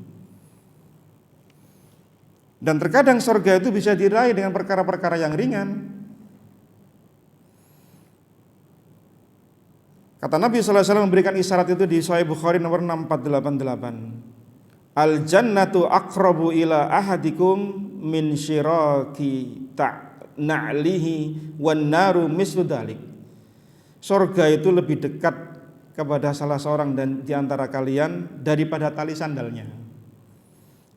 [SPEAKER 1] Dan terkadang surga itu bisa diraih dengan perkara-perkara yang ringan. Kata Nabi sallallahu alaihi wasallam memberikan isyarat itu di Sahih Bukhari nomor 6488. Al jannatu aqrabu ila ahadikum min syiraki na'lihi wan naru mislu dzalik. Surga itu lebih dekat kepada salah seorang dan di antara kalian daripada tali sandalnya.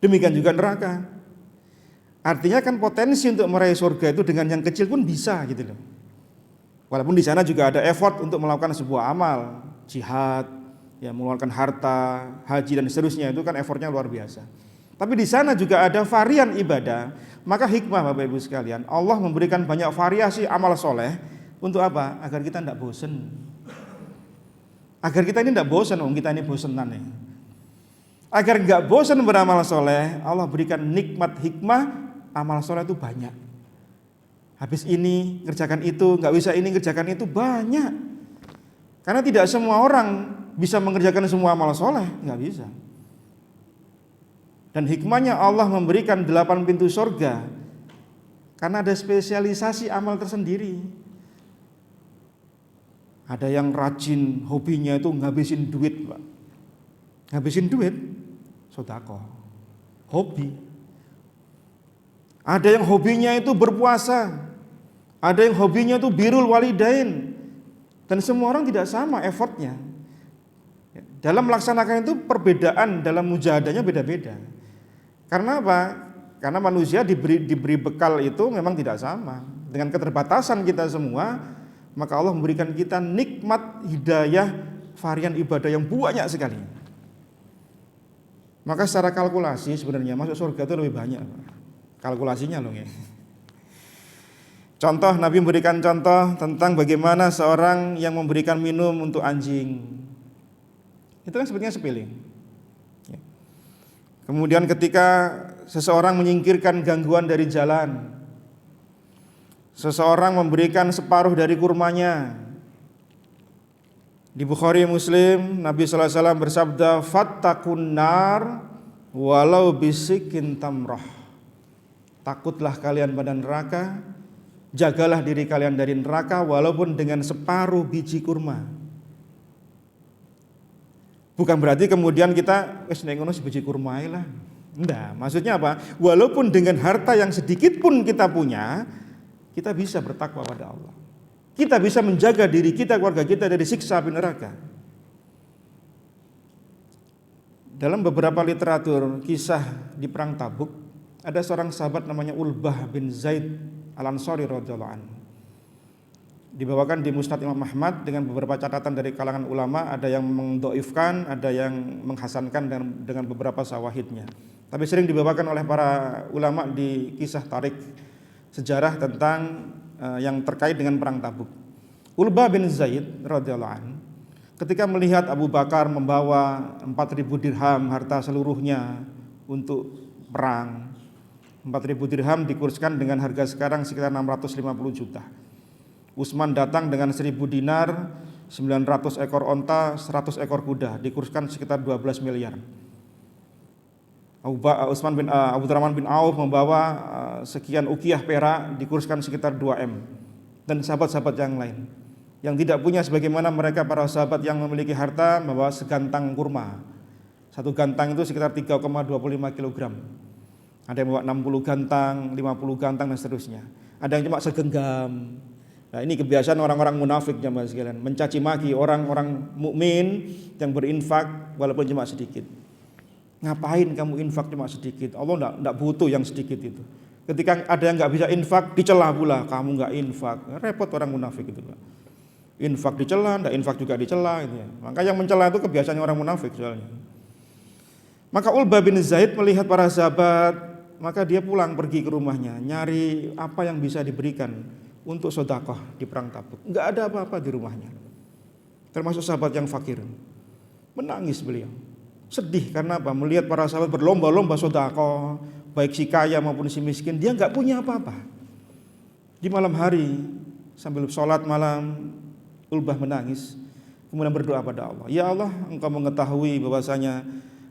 [SPEAKER 1] Demikian juga neraka. Artinya kan potensi untuk meraih surga itu dengan yang kecil pun bisa gitu loh. Walaupun di sana juga ada effort untuk melakukan sebuah amal, jihad, ya mengeluarkan harta, haji dan seterusnya, itu kan effortnya luar biasa. Tapi di sana juga ada varian ibadah. Maka hikmah Bapak Ibu sekalian, Allah memberikan banyak variasi amal soleh untuk apa? Agar kita tidak bosan. Agar kita ini tidak bosan, kita ini bosenan ya. Agar nggak bosan beramal soleh, Allah berikan nikmat hikmah, amal soleh itu banyak. Habis ini ngerjakan itu, nggak bisa ini ngerjakan itu, banyak. Karena tidak semua orang bisa mengerjakan semua amal soleh, nggak bisa. Dan hikmahnya Allah memberikan 8 pintu surga karena ada spesialisasi amal tersendiri. Ada yang rajin, hobinya itu ngabisin duit, Pak. Ngabisin duit, sedekah, hobi. Ada yang hobinya itu berpuasa, ada yang hobinya itu birrul walidain. Dan semua orang tidak sama effortnya. Dalam melaksanakan itu perbedaan dalam mujahadahnya beda-beda. Karena apa? Karena manusia diberi bekal itu memang tidak sama. Dengan keterbatasan kita semua, maka Allah memberikan kita nikmat hidayah varian ibadah yang banyak sekali. Maka secara kalkulasi sebenarnya masuk surga itu lebih banyak. Kalkulasinya loh ya. Contoh, Nabi memberikan contoh tentang bagaimana seorang yang memberikan minum untuk anjing. Itu kan sebetulnya sepele. Ya. Kemudian ketika seseorang menyingkirkan gangguan dari jalan, seseorang memberikan separuh dari kurmanya. Di Bukhari Muslim, Nabi sallallahu alaihi wasallam bersabda, "Fattaqun nar walau bisikin tamrah." Takutlah kalian pada neraka, jagalah diri kalian dari neraka walaupun dengan separuh biji kurma. Bukan berarti kemudian kita wis nek ngono sebiji kurma lah. Enggak, maksudnya apa? Walaupun dengan harta yang sedikit pun kita punya, kita bisa bertakwa pada Allah. Kita bisa menjaga diri kita, keluarga kita dari siksa api neraka. Dalam beberapa literatur kisah di perang Tabuk, ada seorang sahabat namanya Ulbah bin Zaid Al-Ansari radhiyallahu anhu. Dibawakan di Musnad Imam Ahmad dengan beberapa catatan dari kalangan ulama, ada yang mendhaifkan, ada yang menghasankan dengan beberapa syawahidnya. Tapi sering dibawakan oleh para ulama di kisah tarik sejarah tentang yang terkait dengan perang Tabuk. Ulbah bin Zaid radhiyallahu anhu ketika melihat Abu Bakar membawa 4.000 dirham harta seluruhnya untuk perang, 4.000 dirham dikurskan dengan harga sekarang sekitar 650 juta. Utsman datang dengan 1.000 dinar, 900 ekor onta, 100 ekor kuda, dikurskan sekitar 12 miliar. Abdurrahman bin Auf membawa sekian ukiyah perak, dikurskan sekitar 2M. Dan sahabat-sahabat yang lain yang tidak punya sebagaimana mereka para sahabat yang memiliki harta membawa segantang kurma. Satu gantang itu sekitar 3,25 kg. Ada yang bawa 60 gantang, 50 gantang dan seterusnya. Ada yang cuma segenggam. Nah, ini kebiasaan orang-orang munafik jamaah sekalian, mencaci maki orang-orang mukmin yang berinfak walaupun cuma sedikit. Ngapain kamu infak cuma sedikit? Allah enggak butuh yang sedikit itu. Ketika ada yang enggak bisa infak, dicela pula, kamu enggak infak. Repot orang munafik itu, Pak. Infak dicela, enggak infak juga dicela gitu ya. Maka yang mencela itu kebiasaan orang munafik soalnya. Maka Ulbah bin Zaid melihat para sahabat, maka dia pulang pergi ke rumahnya, nyari apa yang bisa diberikan untuk sedekah di perang Tabuk. Enggak ada apa-apa di rumahnya. Termasuk sahabat yang fakir. Menangis beliau. Sedih karena apa? Melihat para sahabat berlomba-lomba sedekah, baik si kaya maupun si miskin, dia enggak punya apa-apa. Di malam hari sambil sholat malam, Ulbah menangis, kemudian berdoa pada Allah. Ya Allah, Engkau mengetahui bahwasanya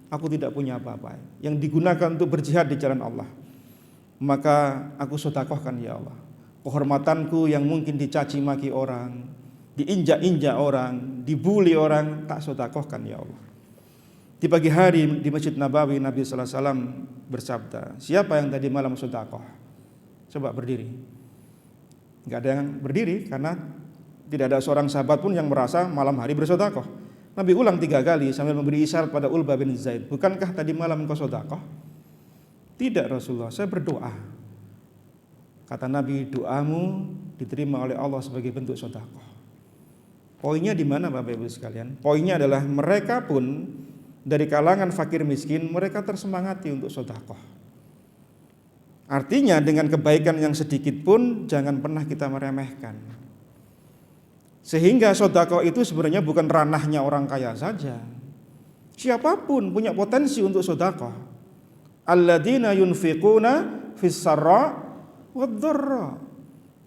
[SPEAKER 1] aku tidak punya apa-apa yang digunakan untuk berjihad di jalan Allah. Maka aku sedekahkan ya Allah. Kehormatanku yang mungkin dicaci maki orang, diinjak-injak orang, dibuli orang, tak sedekahkan ya Allah. Di pagi hari di Masjid Nabawi, Nabi sallallahu alaihi wasallam bersabda, siapa yang tadi malam sedekah? Coba berdiri. Enggak ada yang berdiri karena tidak ada seorang sahabat pun yang merasa malam hari bersedekah. Nabi ulang 3 kali sambil memberi isyarat pada Ulbah bin Zaid, bukankah tadi malam engkau sedekah? Tidak Rasulullah, saya berdoa. Kata Nabi, doamu diterima oleh Allah sebagai bentuk sedekah. Poinnya di mana Bapak Ibu sekalian? Poinnya adalah mereka pun dari kalangan fakir miskin, mereka tersemangati untuk sedekah. Artinya dengan kebaikan yang sedikit pun jangan pernah kita meremehkan. Sehingga sedekah itu sebenarnya bukan ranahnya orang kaya saja. Siapapun punya potensi untuk sedekah. Alladzina yunfiquna fis sarra wad dharra.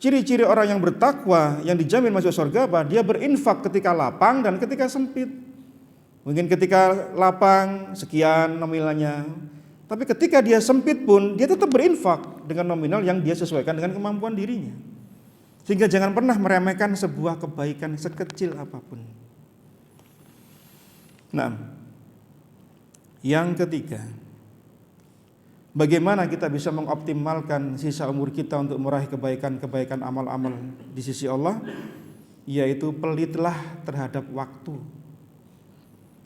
[SPEAKER 1] Ciri-ciri orang yang bertakwa yang dijamin masuk surga apa? Dia berinfak ketika lapang dan ketika sempit. Mungkin ketika lapang sekian nominalnya, tapi ketika dia sempit pun dia tetap berinfak dengan nominal yang dia sesuaikan dengan kemampuan dirinya. Sehingga jangan pernah meremehkan sebuah kebaikan sekecil apapun. Nah, yang ketiga, bagaimana kita bisa mengoptimalkan sisa umur kita untuk meraih kebaikan-kebaikan amal-amal di sisi Allah? Yaitu pelitlah terhadap waktu.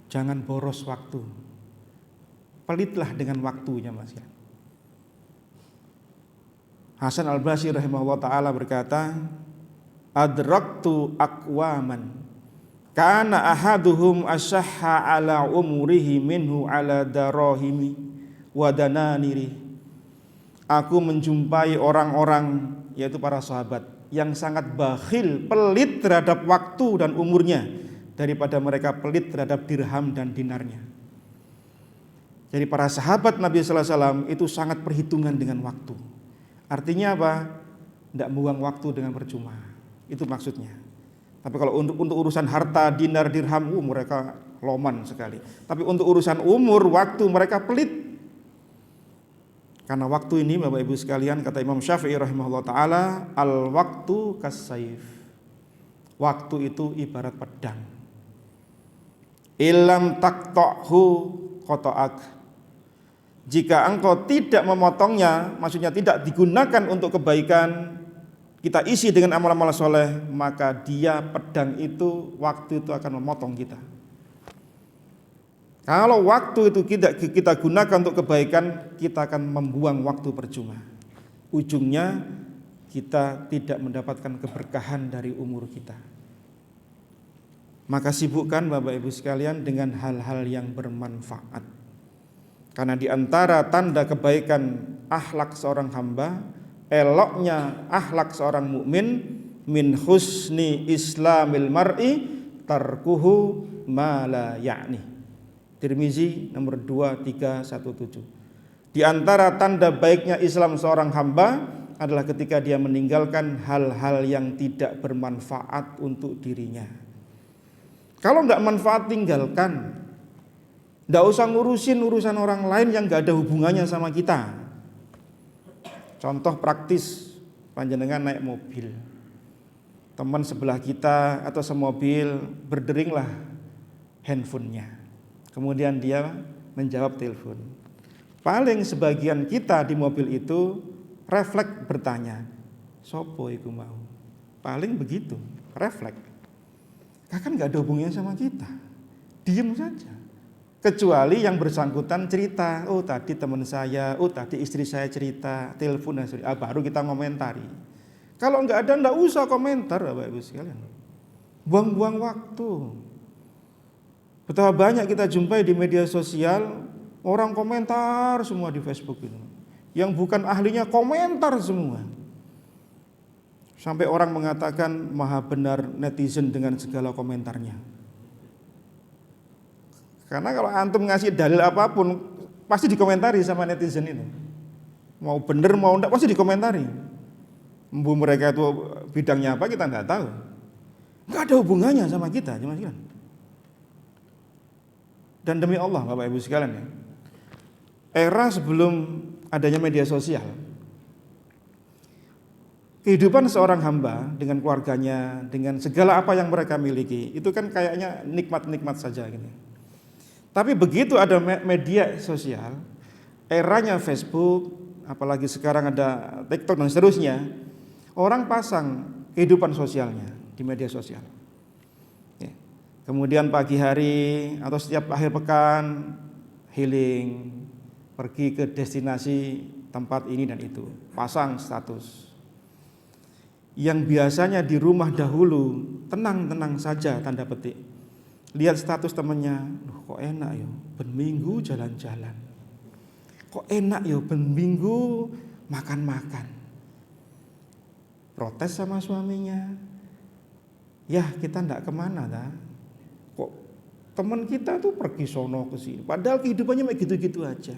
[SPEAKER 1] Jangan boros waktu. Pelitlah dengan waktunya, Mas. Hasan Al-Basri rahimahullah ta'ala berkata, adraktu aqwaman kana ahaduhum ashahha ala umurihi minhu ala darahimi wadananiri. Aku menjumpai orang-orang, yaitu para sahabat, yang sangat bakhil, pelit terhadap waktu dan umurnya daripada mereka pelit terhadap dirham dan dinarnya. Jadi para sahabat Nabi sallallahu alaihi wasallam itu sangat perhitungan dengan waktu. Artinya apa? Tidak buang waktu dengan percuma. Itu maksudnya. Tapi kalau untuk urusan harta, dinar, dirham, mereka loman sekali. Tapi untuk urusan umur, waktu, mereka pelit. Karena waktu ini Bapak Ibu sekalian, kata Imam Syafi'i rahimahullah ta'ala, al-waktu kas-sayf. Waktu itu ibarat pedang. Ilam taqta'hu qata'ak. Jika engkau tidak memotongnya, maksudnya tidak digunakan untuk kebaikan, kita isi dengan amal-amal soleh, maka dia pedang itu, waktu itu akan memotong kita. Kalau waktu itu kita gunakan untuk kebaikan, kita akan membuang waktu percuma. Ujungnya kita tidak mendapatkan keberkahan dari umur kita. Maka sibukkan Bapak Ibu sekalian dengan hal-hal yang bermanfaat. Karena di antara tanda kebaikan akhlak seorang hamba, eloknya akhlak seorang mukmin, min husni islamil mar'i tarkuhu ma la ya'ni. Tirmizi nomor 2317. Di antara tanda baiknya Islam seorang hamba adalah ketika dia meninggalkan hal-hal yang tidak bermanfaat untuk dirinya. Kalau enggak manfaat, tinggalkan. Enggak usah ngurusin urusan orang lain yang enggak ada hubungannya sama kita. Contoh praktis, panjenengan naik mobil, teman sebelah kita atau semobil berderinglah handphonenya. Kemudian dia menjawab telepon. Paling sebagian kita di mobil itu refleks bertanya, sopo iku mau? Paling begitu, refleks. Kan gak ada hubungannya sama kita, diem saja. Kecuali yang bersangkutan cerita, oh tadi teman saya, oh tadi istri saya cerita, telepon dan sebagainya, baru kita komentari. Kalau nggak ada, nggak usah komentar, Bapak Ibu sekalian. Buang-buang waktu. Betapa banyak kita jumpai di media sosial, orang komentar semua di Facebook itu. Yang bukan ahlinya komentar semua. Sampai orang mengatakan maha benar netizen dengan segala komentarnya. Karena kalau antum ngasih dalil apapun, pasti dikomentari sama netizen itu. Mau benar mau enggak pasti dikomentari. Bu mereka itu bidangnya apa kita enggak tahu. Enggak ada hubungannya sama kita, cuma sekalian. Dan demi Allah Bapak Ibu sekalian ya, era sebelum adanya media sosial, kehidupan seorang hamba dengan keluarganya, dengan segala apa yang mereka miliki, itu kan kayaknya nikmat-nikmat saja gitu. Tapi begitu ada media sosial, eranya Facebook, apalagi sekarang ada TikTok dan seterusnya, orang pasang kehidupan sosialnya di media sosial. Kemudian pagi hari atau setiap akhir pekan healing, pergi ke destinasi tempat ini dan itu, pasang status. Yang biasanya di rumah dahulu tenang-tenang saja tanda petik, lihat status temannya, kok enak ya, ben minggu jalan-jalan, kok enak ya, ben minggu makan-makan. Protes sama suaminya, ya kita ndak kemana dah, kok teman kita tuh pergi sono ke sini, padahal kehidupannya kayak gitu-gitu aja.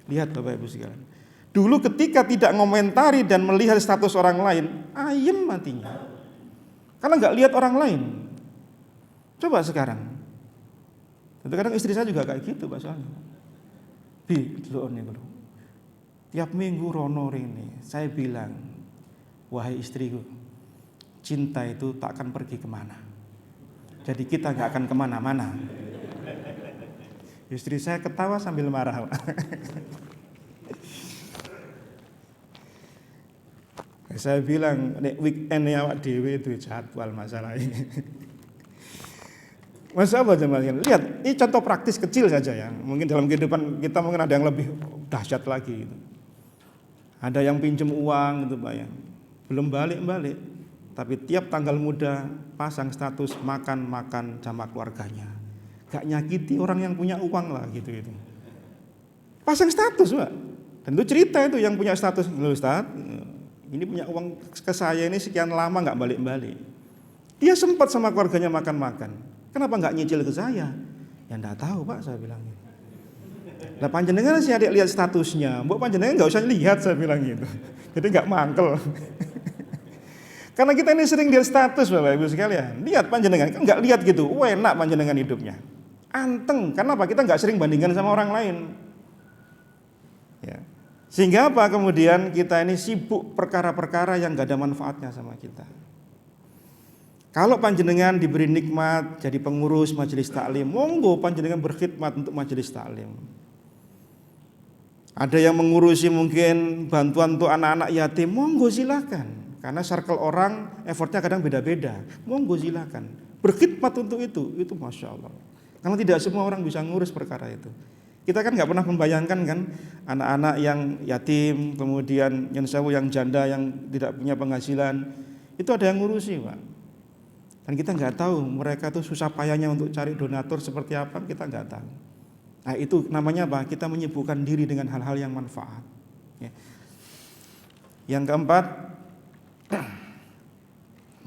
[SPEAKER 1] Lihat Bapak Ibu sekalian, dulu ketika tidak ngomentari dan melihat status orang lain, ayem matinya, karena nggak lihat orang lain. Coba sekarang, kadang istri saya juga kayak gitu Pak soalnya. Tiap minggu rono ini, saya bilang, wahai istriku, cinta itu tak akan pergi kemana. Jadi kita nggak akan kemana-mana. Istri saya ketawa sambil marah. Saya bilang, nek weekend ya awak dhewe itu jadwal masalah ini. Masa apa jemaah? Lihat, ini contoh praktis kecil saja ya. Mungkin dalam kehidupan kita mungkin ada yang lebih dahsyat lagi. Gitu. Ada yang pinjam uang gitu Pak ya, belum balik-balik, tapi tiap tanggal muda pasang status makan-makan sama keluarganya. Gak nyakiti orang yang punya uang lah gitu. Pasang status Pak. Dan itu cerita itu yang punya status, loh Ustaz, ini punya uang ke saya ini sekian lama gak balik-balik. Dia sempat sama keluarganya makan-makan. Kenapa gak nyicil ke saya? Ya enggak tahu Pak, saya bilang gitu. Lah panjenengan si adik lihat statusnya, mbok panjenengan gak usah lihat, saya bilang gitu. Jadi gak mangkel. Karena kita ini sering lihat status Bapak Ibu sekalian. Lihat panjenengan, kan gak lihat gitu, enak panjenengan hidupnya. Anteng, karena apa? Kita gak sering bandingkan sama orang lain. Ya. Sehingga apa? Kemudian kita ini sibuk perkara-perkara yang gak ada manfaatnya sama kita. Kalau panjenengan diberi nikmat jadi pengurus majelis taklim, monggo panjenengan berkhidmat untuk majelis taklim. Ada yang mengurusi mungkin bantuan untuk anak-anak yatim, monggo silakan. Karena circle orang effortnya kadang beda-beda, monggo silakan. Berkhidmat untuk itu Masya Allah. Karena tidak semua orang bisa ngurus perkara itu. Kita kan nggak pernah membayangkan kan anak-anak yang yatim, kemudian yang janda yang tidak punya penghasilan, itu ada yang ngurusi Pak. Dan kita nggak tahu mereka tuh susah payahnya untuk cari donatur seperti apa, kita nggak tahu. Nah itu namanya apa? Kita menyibukkan diri dengan hal-hal yang manfaat. Ya. Yang keempat,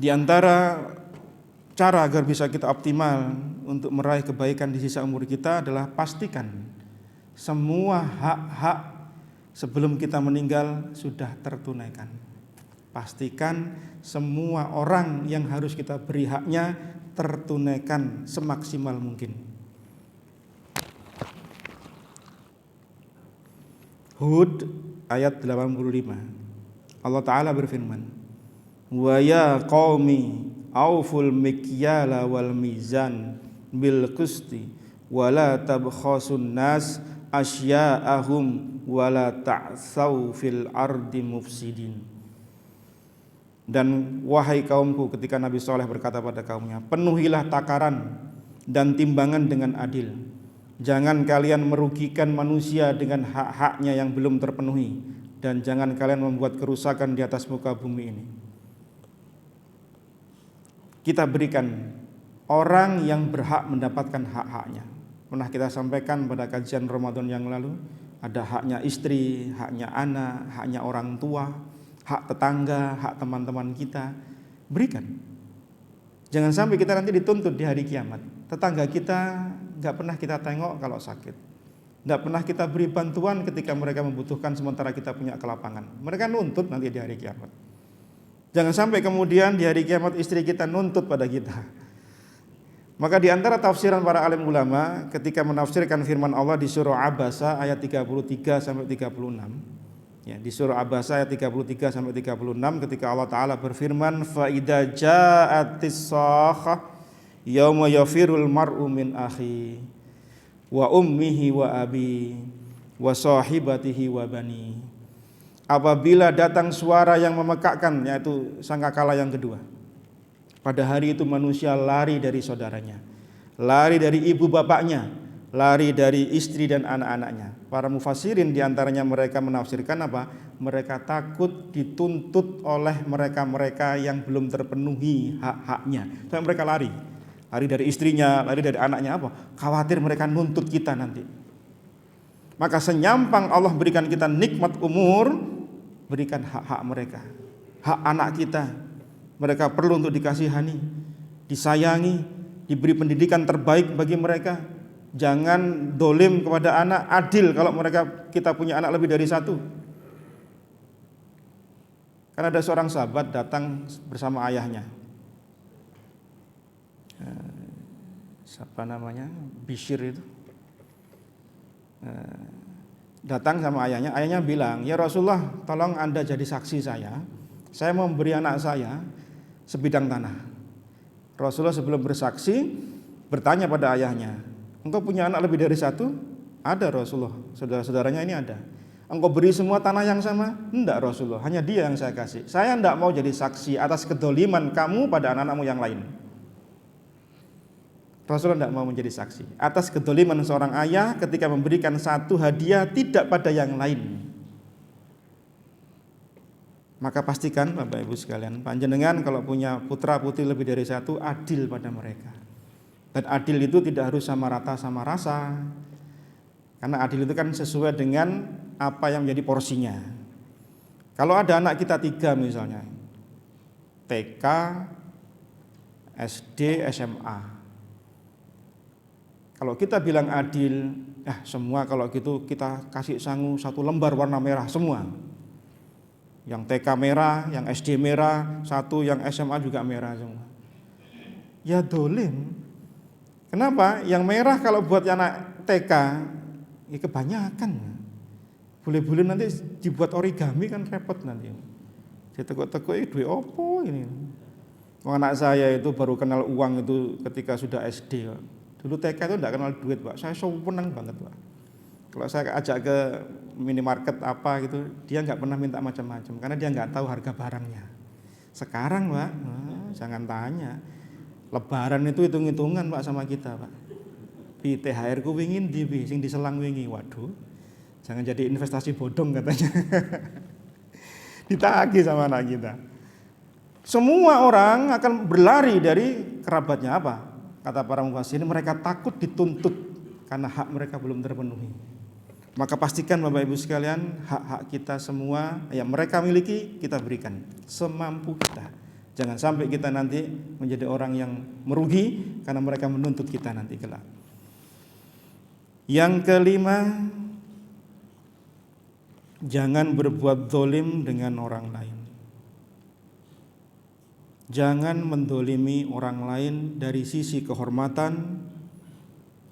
[SPEAKER 1] di antara cara agar bisa kita optimal untuk meraih kebaikan di sisa umur kita adalah pastikan semua hak-hak sebelum kita meninggal sudah tertunaikan. Pastikan semua orang yang harus kita beri haknya tertunaikan semaksimal mungkin. Hud ayat 85. Allah Ta'ala berfirman, wa ya qaumi auful mikyala wal mizan bil qisti wa la tabkhasun nas asya'ahum wa la ta'tsaw fil ardi mufsidin. Dan wahai kaumku, ketika Nabi Saleh berkata pada kaumnya, penuhilah takaran dan timbangan dengan adil. Jangan kalian merugikan manusia dengan hak-haknya yang belum terpenuhi, dan jangan kalian membuat kerusakan di atas muka bumi ini. Kita berikan orang yang berhak mendapatkan hak-haknya. Pernah kita sampaikan pada kajian Ramadan yang lalu, ada haknya istri, haknya anak, haknya orang tua, hak tetangga, hak teman-teman kita. Berikan. Jangan sampai kita nanti dituntut di hari kiamat. Tetangga kita gak pernah kita tengok kalau sakit, gak pernah kita beri bantuan ketika mereka membutuhkan sementara kita punya kelapangan. Mereka nuntut nanti di hari kiamat. Jangan sampai kemudian di hari kiamat istri kita nuntut pada kita. Maka di antara tafsiran para alim ulama ketika menafsirkan firman Allah di surah Abasa ayat 33 sampai 36. Ya, di surah Abasa ayat 33 sampai 36 ketika Allah Ta'ala berfirman, fa idza ja'atis sakhah yauma yafirul mar'u min akhi wa ummihi wa abi wa sahibatihi wa bani. Apabila datang suara yang memekakkan, yaitu sangkakala yang kedua, pada hari itu manusia lari dari saudaranya, lari dari ibu bapaknya, lari dari istri dan anak-anaknya. Para mufassirin diantaranya mereka menafsirkan apa? Mereka takut dituntut oleh mereka-mereka yang belum terpenuhi hak-haknya. Sampai mereka lari dari istrinya, lari dari anaknya, apa? Khawatir mereka nuntut kita nanti. Maka senyampang Allah berikan kita nikmat umur, berikan hak-hak mereka, hak anak kita. Mereka perlu untuk dikasihani, disayangi, diberi pendidikan terbaik bagi mereka. Jangan dolim kepada anak, adil kalau kita punya anak lebih dari satu. Karena ada seorang sahabat datang bersama ayahnya. Siapa namanya? Bishr itu. Datang sama ayahnya bilang, ya Rasulullah, tolong Anda jadi saksi saya mau memberi anak saya sebidang tanah. Rasulullah sebelum bersaksi bertanya pada ayahnya, engkau punya anak lebih dari satu? Ada Rasulullah, saudara-saudaranya ini ada. Engkau beri semua tanah yang sama? Enggak Rasulullah, hanya dia yang saya kasih. Saya enggak mau jadi saksi atas kedoliman kamu pada anak-anakmu yang lain. Rasulullah tidak mau menjadi saksi atas kedoliman seorang ayah ketika memberikan satu hadiah tidak pada yang lain. Maka pastikan Bapak Ibu sekalian, panjenengan kalau punya putra putri lebih dari satu, adil pada mereka. Dan adil itu tidak harus sama rata sama rasa, karena adil itu kan sesuai dengan apa yang menjadi porsinya. Kalau ada anak kita 3 misalnya, TK, SD, SMA, kalau kita bilang adil, semua kalau gitu kita kasih sangu 1 lembar warna merah semua. Yang TK merah, yang SD merah, 1 yang SMA juga merah semua. Ya dolim. Kenapa? Yang merah kalau buat anak TK, ya kebanyakan. Boleh-boleh nanti dibuat origami kan repot nanti. Ditekuk-tekuk duit opo ini. Anak saya itu baru kenal uang itu ketika sudah SD. Dulu TK itu enggak kenal duit, Pak. Saya senang banget, Pak. Kalau saya ajak ke minimarket apa gitu, dia nggak pernah minta macam-macam karena dia nggak tahu harga barangnya. Sekarang Pak, jangan tanya. Lebaran itu hitung-hitungan Pak sama kita Pak. Di THR ku wingin di sing diselang wingi. Waduh, jangan jadi investasi bodong katanya. Ditagih sama anak kita. Semua orang akan berlari dari kerabatnya apa? Kata para mufassirin, mereka takut dituntut karena hak mereka belum terpenuhi. Maka pastikan Bapak Ibu sekalian, hak-hak kita semua yang mereka miliki kita berikan semampu kita. Jangan sampai kita nanti menjadi orang yang merugi karena mereka menuntut kita nanti kelak. Yang kelima, jangan berbuat zalim dengan orang lain. Jangan mendolimi orang lain dari sisi kehormatan,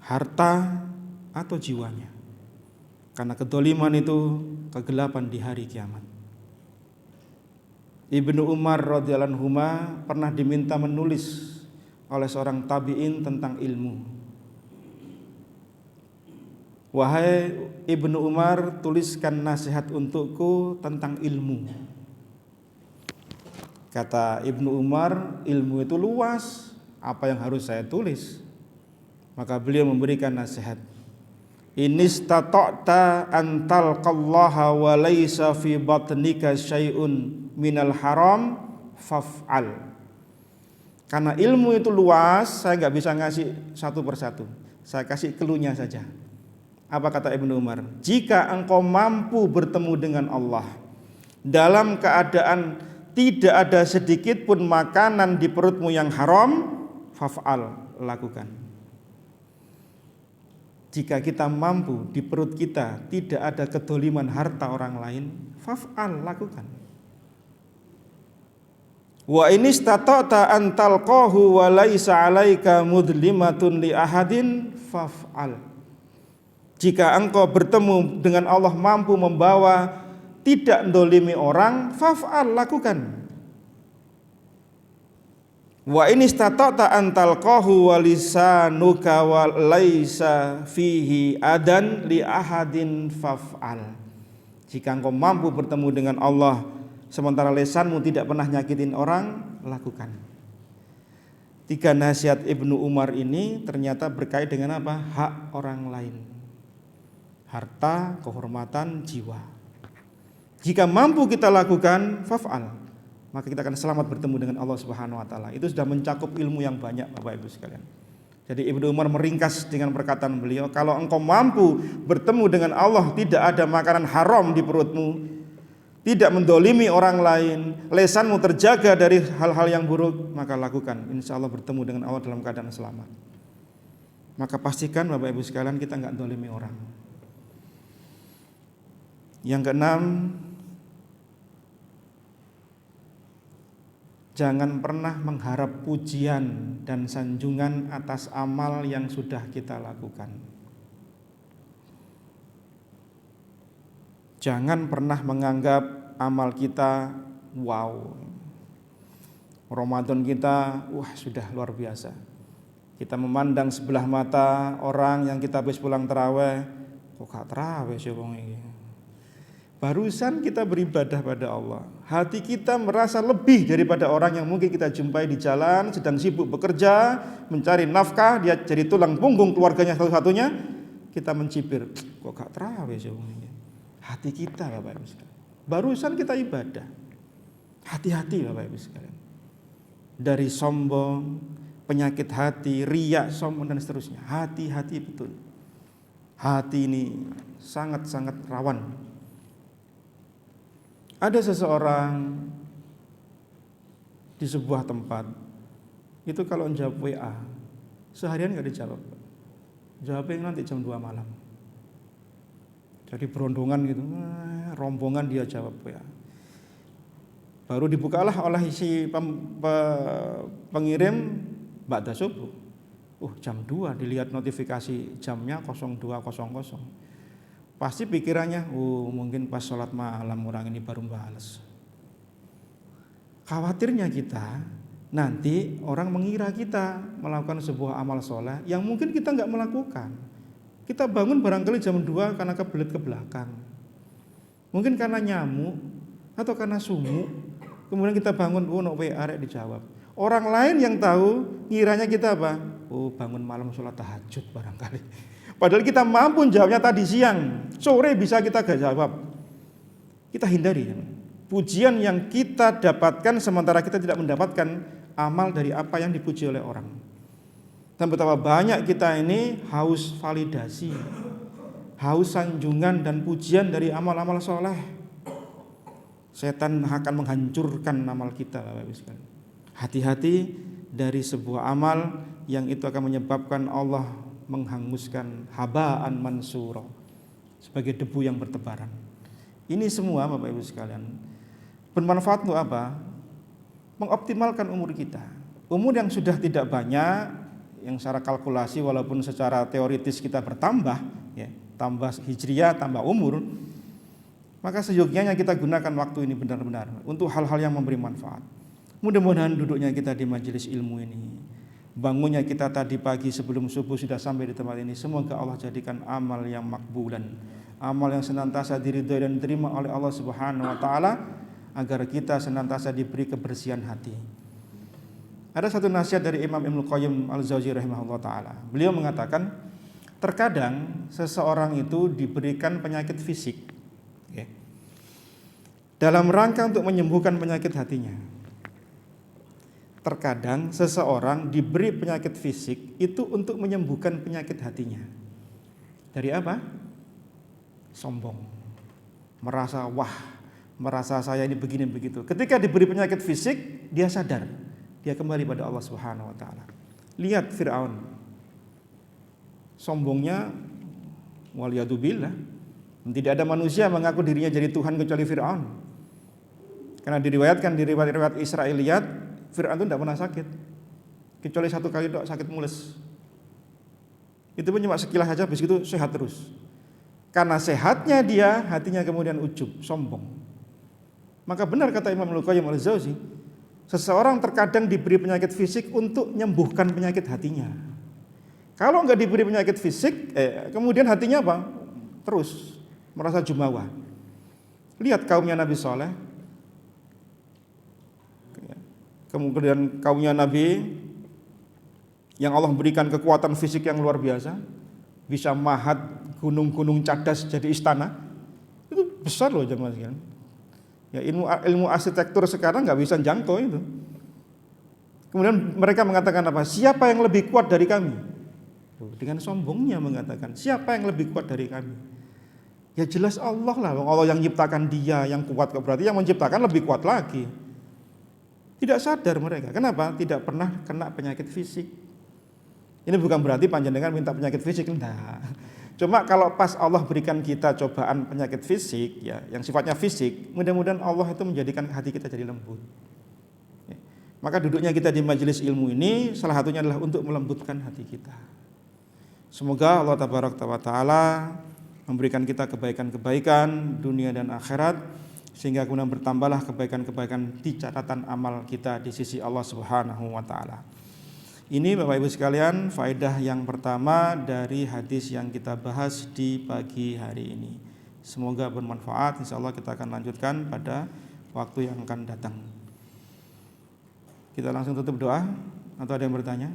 [SPEAKER 1] harta, atau jiwanya. Karena kedoliman itu kegelapan di hari kiamat. Ibnu Umar radhiyallahu anhu pernah diminta menulis oleh seorang tabi'in tentang ilmu. Wahai Ibnu Umar, tuliskan nasihat untukku tentang ilmu. Kata Ibnu Umar, ilmu itu luas, apa yang harus saya tulis? Maka beliau memberikan nasihat. Inistata'ta an talqallaha wa laysa fi batnika syai'un minal haram faf'al. Karena ilmu itu luas, saya enggak bisa ngasih satu persatu. Saya kasih cluenya saja. Apa kata Ibnu Umar? Jika engkau mampu bertemu dengan Allah dalam keadaan tidak ada sedikit pun makanan di perutmu yang haram, faf'al, lakukan. Jika kita mampu di perut kita tidak ada kedoliman harta orang lain, faf'al, lakukan. Wa inistata'ta an talqahu wa laisa 'alaika mudlimatun li ahadin faf'al. Jika engkau bertemu dengan Allah mampu membawa tidak mendolimi orang, faf'al, lakukan. Wa inistata'ta an talqahu wa lisanuka wa laisa fihi adan li ahadin faf'al. Jika engkau mampu bertemu dengan Allah sementara lisanmu tidak pernah nyakitin orang, lakukan. 3 nasihat Ibnu Umar ini ternyata berkait dengan apa? Hak orang lain. Harta, kehormatan, jiwa. Jika mampu kita lakukan, faf'al, maka kita akan selamat bertemu dengan Allah Subhanahu wa taala. Itu sudah mencakup ilmu yang banyak, Bapak Ibu sekalian. Jadi Ibnu Umar meringkas dengan perkataan beliau, kalau engkau mampu bertemu dengan Allah, tidak ada makanan haram di perutmu, tidak mendolimi orang lain, lesanmu terjaga dari hal-hal yang buruk, maka lakukan. Insya Allah bertemu dengan Allah dalam keadaan selamat. Maka pastikan Bapak Ibu sekalian kita enggak dolimi orang. Yang keenam, jangan pernah mengharap pujian dan sanjungan atas amal yang sudah kita lakukan. Jangan pernah menganggap amal kita wow. Ramadan kita wah sudah luar biasa. Kita memandang sebelah mata orang yang kita habis pulang taraweh, kok gak taraweh sih wong iki. Barusan kita beribadah pada Allah, hati kita merasa lebih daripada orang yang mungkin kita jumpai di jalan, sedang sibuk bekerja, mencari nafkah, dia jadi tulang punggung keluarganya satu-satunya, kita mencibir, kok gak tarawih sih ini. Hati kita Bapak Ibu sekalian, barusan kita ibadah. Hati-hati Bapak Ibu sekalian, dari sombong, penyakit hati, riya, sombong dan seterusnya. Hati-hati betul. Hati ini sangat-sangat rawan. Ada seseorang di sebuah tempat, itu kalau jawab WA, seharian gak dijawab. Jawabnya nanti jam 2 malam. Jadi berondongan gitu, rombongan dia jawab WA. Baru dibukalah oleh si pengirim ba'da subuh. Jam 2 dilihat notifikasi jamnya 02.00. Pasti pikirannya, mungkin pas sholat malam orang ini baru balas. Khawatirnya kita, nanti orang mengira kita melakukan sebuah amal soleh yang mungkin kita nggak melakukan. Kita bangun barangkali jam 2 karena kebelet ke belakang. Mungkin karena nyamuk atau karena sumuk. Kemudian kita bangun, no WA dijawab. Orang lain yang tahu, ngiranya kita apa? Bangun malam sholat tahajud barangkali. Padahal kita mampu jawabnya tadi siang, sore bisa kita gak jawab. Kita hindari pujian yang kita dapatkan sementara kita tidak mendapatkan amal dari apa yang dipuji oleh orang. Dan betapa banyak kita ini haus validasi, haus sanjungan dan pujian dari amal-amal soleh. Setan akan menghancurkan amal kita, Bapak Ibu sekalian. Hati-hati dari sebuah amal yang itu akan menyebabkan Allah menghanguskan habaan mansura, sebagai debu yang bertebaran. Ini semua Bapak Ibu sekalian bermanfaat untuk apa? Mengoptimalkan umur kita. Umur yang sudah tidak banyak, yang secara kalkulasi walaupun secara teoritis kita bertambah, ya, tambah hijriah, tambah umur, maka seyogyanya kita gunakan waktu ini benar-benar untuk hal-hal yang memberi manfaat. Mudah-mudahan duduknya kita di majelis ilmu ini, bangunnya kita tadi pagi sebelum subuh sudah sampai di tempat ini, semoga Allah jadikan amal yang makbulan, amal yang senantiasa diridhai dan diterima oleh Allah Subhanahu wa taala, agar kita senantiasa diberi kebersihan hati. Ada satu nasihat dari Imam Ibnu Qayyim Al-Jauziyah rahimahullah taala. Beliau mengatakan, terkadang seseorang itu diberikan penyakit fisik, ya, dalam rangka untuk menyembuhkan penyakit hatinya. Terkadang seseorang diberi penyakit fisik itu untuk menyembuhkan penyakit hatinya. Dari apa? Sombong. Merasa saya ini begini begitu. Ketika diberi penyakit fisik, dia sadar. Dia kembali pada Allah Subhanahu wa taala. Lihat Fir'aun. Sombongnya waliyadzubillah. Tidak ada manusia mengaku dirinya jadi Tuhan kecuali Fir'aun. Karena diriwayatkan di riwayat-riwayat Israiliyat, Fir'aun itu tidak pernah sakit, kecuali satu kali sakit mules. Itu pun cuma sekilas saja, habis itu sehat terus. Karena sehatnya dia, hatinya kemudian ujub, sombong. Maka benar kata Imam Ibnu Qayyim Al-Jauziyah, seseorang terkadang diberi penyakit fisik untuk menyembuhkan penyakit hatinya. Kalau enggak diberi penyakit fisik, kemudian hatinya apa? Terus merasa jumawa. Lihat kaumnya Nabi Saleh. Kemudian kaumnya Nabi yang Allah berikan kekuatan fisik yang luar biasa, bisa mahat gunung-gunung cadas jadi istana, itu besar loh jemaah sekalian. Ya, ilmu arsitektur sekarang nggak bisa jangkau itu. Kemudian mereka mengatakan apa? Siapa yang lebih kuat dari kami? Dengan sombongnya mengatakan, siapa yang lebih kuat dari kami? Ya jelas Allah lah, Allah yang menciptakan dia yang kuat, berarti yang menciptakan lebih kuat lagi. Tidak sadar mereka. Kenapa? Tidak pernah kena penyakit fisik. Ini bukan berarti panjenengan minta penyakit fisik, enggak. Cuma kalau pas Allah berikan kita cobaan penyakit fisik, ya, yang sifatnya fisik, mudah-mudahan Allah itu menjadikan hati kita jadi lembut. Ya. Maka duduknya kita di majelis ilmu ini salah satunya adalah untuk melembutkan hati kita. Semoga Allah Tabaraka wa Ta'ala memberikan kita kebaikan-kebaikan dunia dan akhirat, sehingga kemudian bertambahlah kebaikan-kebaikan di catatan amal kita di sisi Allah Subhanahu wa Ta'ala. Ini Bapak Ibu sekalian, faedah yang pertama dari hadis yang kita bahas di pagi hari ini. Semoga bermanfaat. Insya Allah kita akan lanjutkan pada waktu yang akan datang. Kita langsung tutup doa, atau ada yang bertanya?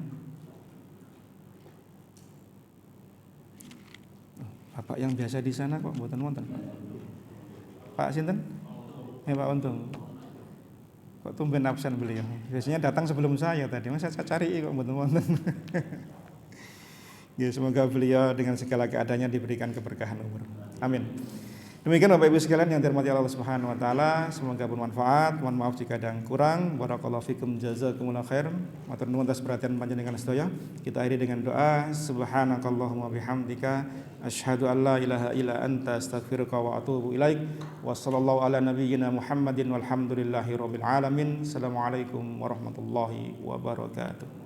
[SPEAKER 1] Bapak yang biasa di sana kok mboten wonten. Pak sinten? Pak Untung. Kok tumben absen beliau? Biasanya datang sebelum saya tadi. Mas saya cari kok mboten wonten. Ya, semoga beliau dengan segala keadaannya diberikan keberkahan umur. Amin. Demikian Bapak Ibu sekalian yang dirahmati Allah Subhanahu wa Ta'ala, semoga bermanfaat. Mohon maaf jika ada yang kurang. Barakallahu fikum, jazakumullahu khair. Matur nuwun atas perhatian panjenengan sedaya. Kita akhiri dengan doa, subhanakallahumma bihamdika asyhadu an la ilaha illa anta astaghfiruka wa atubu ilaik. Wa sallallahu ala nabiyyina Muhammadin walhamdulillahi rabbil alamin. Assalamualaikum warahmatullahi wabarakatuh.